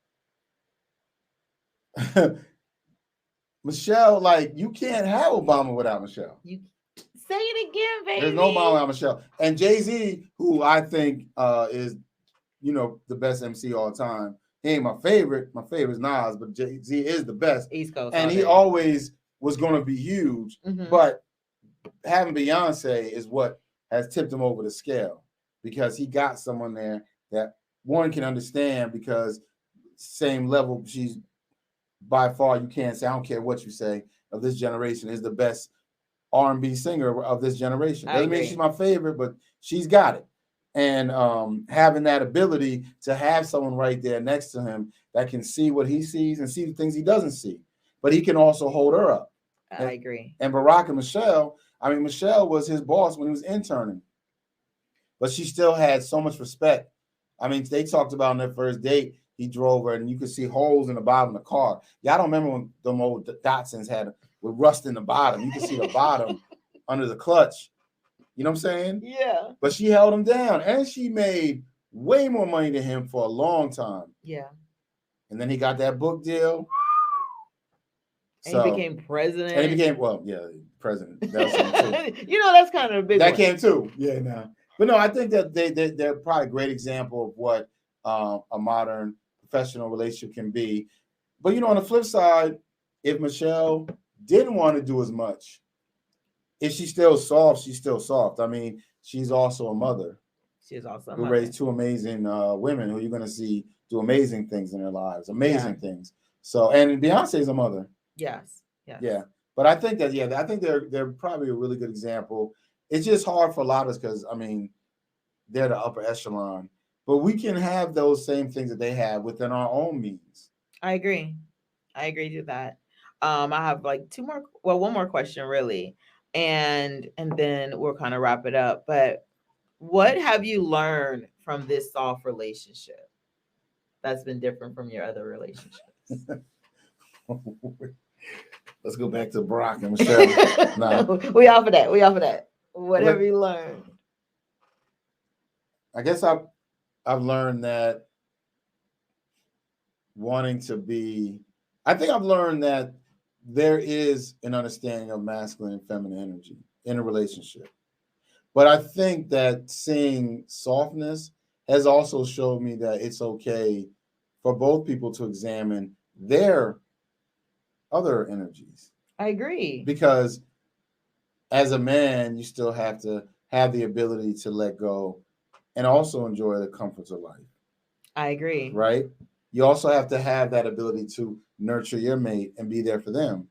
Speaker 2: Michelle, like, you can't have Obama without Michelle.
Speaker 1: You say it again, baby.
Speaker 2: There's no Obama without Michelle. And Jay-Z, who I think is, the best MC all time. He ain't my favorite. My favorite is Nas, but Jay-Z is the best.
Speaker 1: East Coast.
Speaker 2: And he always was going to be huge. Mm-hmm. But having Beyonce is what has tipped him over the scale because he got someone there that one can understand because same level, she's by far, you can't say, I don't care what you say, of this generation is the best R&B singer of this generation. Doesn't mean she's my favorite, but she's got it. And having that ability to have someone right there next to him that can see what he sees and see the things he doesn't see, but he can also hold her up.
Speaker 1: I agree.
Speaker 2: And Barack and Michelle, I mean, Michelle was his boss when he was interning, but she still had so much respect. I mean, they talked about on their first date, he drove her and you could see holes in the bottom of the car. Y'all don't remember when them old Datsuns with rust in the bottom. You could see the bottom under the clutch. You know what I'm saying?
Speaker 1: Yeah.
Speaker 2: But she held him down and she made way more money than him for a long time.
Speaker 1: Yeah.
Speaker 2: And then he got that book deal.
Speaker 1: And he became president.
Speaker 2: And he became, president. That was
Speaker 1: too. That's kind of a big
Speaker 2: that
Speaker 1: one.
Speaker 2: came too. Yeah, no. But no, I think that they're probably a great example of what a modern professional relationship can be. But, on the flip side, if Michelle didn't want to do as much, if she's still soft, she's still soft. I mean, she's also a mother.
Speaker 1: She's also a
Speaker 2: who
Speaker 1: mother.
Speaker 2: raised two amazing women who you're going to see do amazing things in their lives. Amazing things. So, and Beyonce's a mother.
Speaker 1: Yes.
Speaker 2: Yeah. But I think that, I think they're probably a really good example. It's just hard for a lot of us because, I mean, they're the upper echelon. But we can have those same things that they have within our own means.
Speaker 1: I agree to that. I have like one more question, really. and then we'll kind of wrap it up. But what have you learned from this soft relationship that's been different from your other relationships?
Speaker 2: Let's go back to Barack and Michelle. Nah,
Speaker 1: No, we off of that. We off of that. What have
Speaker 2: what
Speaker 1: you learned?
Speaker 2: I guess I've learned that wanting to be. I think I've learned that there is an understanding of masculine and feminine energy in a relationship. But I think that seeing softness has also showed me that it's okay for both people to examine their other energies.
Speaker 1: I agree.
Speaker 2: Because as a man, you still have to have the ability to let go and also enjoy the comforts of life,
Speaker 1: I agree.
Speaker 2: right? You also have to have that ability to nurture your mate and be there for them.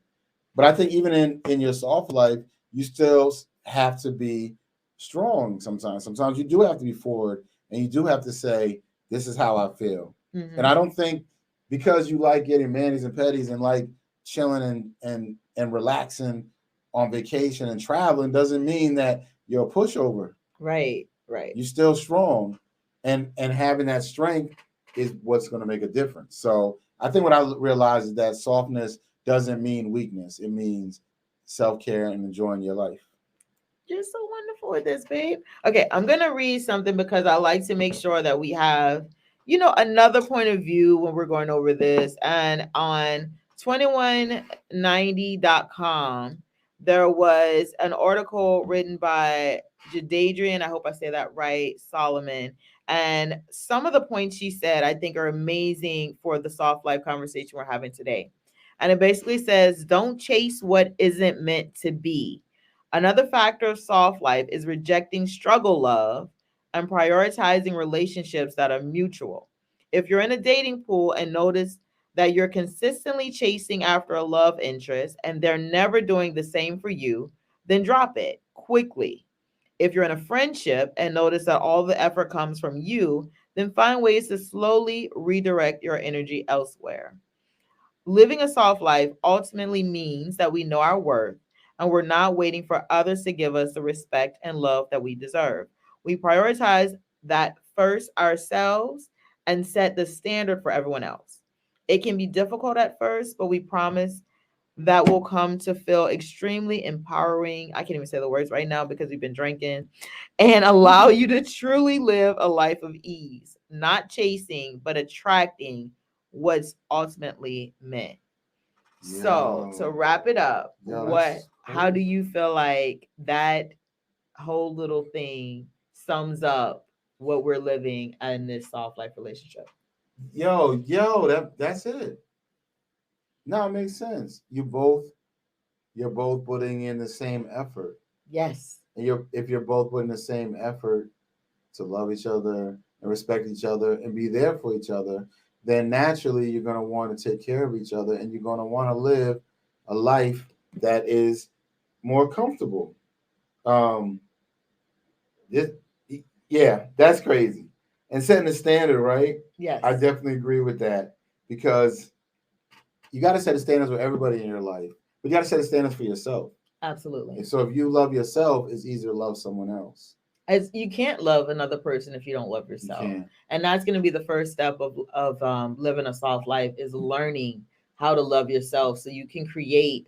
Speaker 2: But I think even in your soft life, you still have to be strong sometimes. Sometimes you do have to be forward and you do have to say, this is how I feel. And I don't think because you like getting manis and petties and like chilling and relaxing on vacation and traveling doesn't mean that you're a pushover.
Speaker 1: Right. Right.
Speaker 2: You're still strong. And having that strength is what's going to make a difference. So I think what I realized is that softness doesn't mean weakness. It means self-care and enjoying your life.
Speaker 1: You're so wonderful with this, babe. Okay, I'm gonna read something because I like to make sure that we have, another point of view when we're going over this. And on 2190.com, there was an article written by Jadadrian, I hope I say that right, Solomon. And some of the points she said I think are amazing for the soft life conversation we're having today. And it basically says, don't chase what isn't meant to be. Another factor of soft life is rejecting struggle love and prioritizing relationships that are mutual. If you're in a dating pool and notice that you're consistently chasing after a love interest and they're never doing the same for you, then drop it quickly. If you're in a friendship and notice that all the effort comes from you, then find ways to slowly redirect your energy elsewhere. Living a soft life ultimately means that we know our worth and we're not waiting for others to give us the respect and love that we deserve. We prioritize that first ourselves and set the standard for everyone else. It can be difficult at first, but we promise that will come to feel extremely empowering. I can't even say the words right now because we've been drinking, and allow you to truly live a life of ease, not chasing, but attracting what's ultimately meant. So to
Speaker 2: Yo,
Speaker 1: wrap it up,
Speaker 2: that's
Speaker 1: how do
Speaker 2: crazy.
Speaker 1: you feel like that whole little thing sums up what we're living in this soft life relationship?
Speaker 2: Yo, that's it. No, it makes sense. You're both putting in the same effort.
Speaker 1: Yes.
Speaker 2: And if you're both putting the same effort to love each other and respect each other and be there for each other, then naturally you're going to want to take care of each other and you're going to want to live a life that is more comfortable. Um, this, yeah, that's crazy. And setting the standard, right? I
Speaker 1: Yes.
Speaker 2: definitely agree with that because you got to set the standards with everybody in your life, but you got to set the standards for yourself.
Speaker 1: Absolutely.
Speaker 2: And so if you love yourself, it's easier to love someone else.
Speaker 1: As you can't love another person if you don't love
Speaker 2: You
Speaker 1: yourself,
Speaker 2: can.
Speaker 1: and that's going to be the first step of living a soft life, is learning how to love yourself so you can create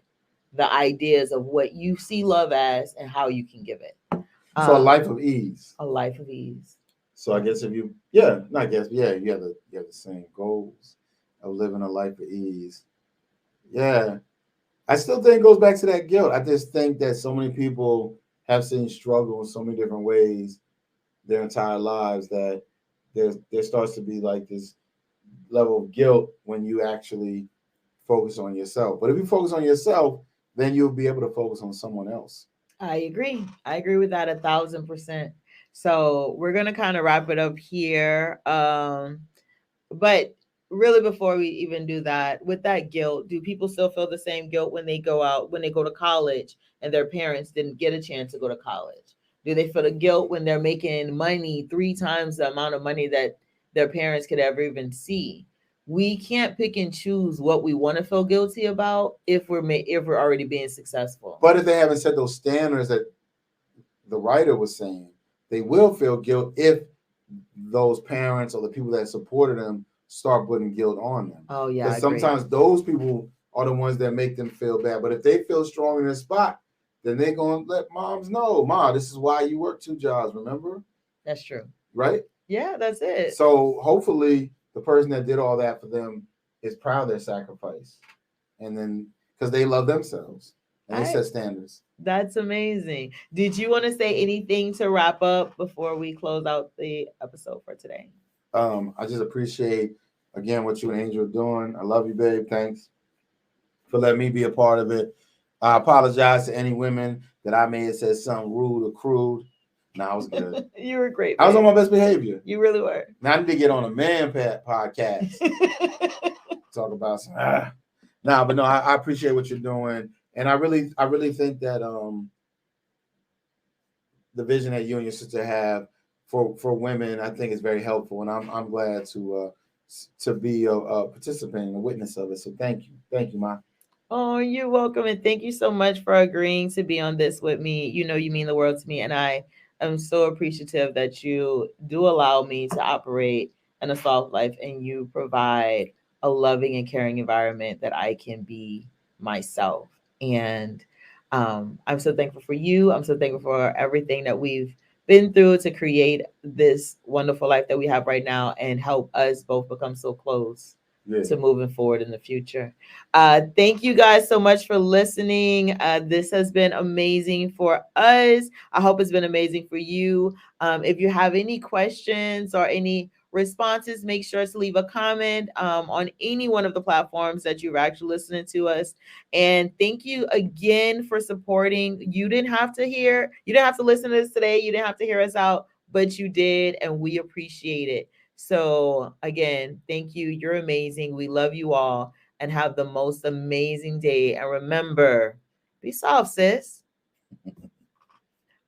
Speaker 1: the ideas of what you see love as and how you can give it
Speaker 2: So a life of ease.
Speaker 1: a life of ease.
Speaker 2: So I guess if you, yeah, not guess, yeah, you have the same goals of living a life of ease. Yeah, I still think it goes back to that guilt. I just think that so many people have seen struggle in so many different ways their entire lives that there starts to be like this level of guilt when you actually focus on yourself. But if you focus on yourself, then you'll be able to focus on someone else.
Speaker 1: I agree with that 1,000%. So we're gonna kind of wrap it up here. But really, before we even do that, with that guilt, do people still feel the same guilt when they go out, when they go to college and their parents didn't get a chance to go to college? Do they feel the guilt when they're making money three times the amount of money that their parents could ever even see? we can't pick and choose what we want to feel guilty about if we're already being successful.
Speaker 2: But if they haven't set those standards that the writer was saying, they will feel guilt if those parents or the people that supported them start putting guilt on them.
Speaker 1: Oh yeah,
Speaker 2: Because sometimes those people are the ones that make them feel bad. But if they feel strong in their spot, then they're going to let moms know, Ma, this is why you work 2 jobs, remember?
Speaker 1: That's true.
Speaker 2: Right?
Speaker 1: Yeah, that's it.
Speaker 2: So hopefully the person that did all that for them is proud of their sacrifice. And then, because they love themselves and they set standards.
Speaker 1: That's amazing. Did you want to say anything to wrap up before we close out the episode for today?
Speaker 2: I just appreciate, again, what you and Angel are doing. I love you, babe. Thanks for letting me be a part of it. I apologize to any women that I may have said something rude or crude. No, I was good.
Speaker 1: You were great.
Speaker 2: I was on my best behavior.
Speaker 1: You really were.
Speaker 2: Now I need to get on a man podcast. Talk about some. But no, I appreciate what you're doing, and I really think that the vision that you and your sister have for women, I think is very helpful, and I'm glad to be a participant and a witness of it. So thank you, Ma.
Speaker 1: Oh, you're welcome. And thank you so much for agreeing to be on this with me. You know, you mean the world to me. And I am so appreciative that you do allow me to operate in a soft life and you provide a loving and caring environment that I can be myself. And I'm so thankful for you. I'm so thankful for everything that we've been through to create this wonderful life that we have right now and help us both become so close to moving forward in the future. Thank you guys so much for listening. This has been amazing for us. I hope it's been amazing for you. If you have any questions or any responses, make sure to leave a comment on any one of the platforms that you're actually listening to us. And thank you again for supporting. You didn't have to listen to this today. You didn't have to hear us out, but you did, and we appreciate it. So again, thank you. You're amazing. We love you all and have the most amazing day. And remember, be soft, sis.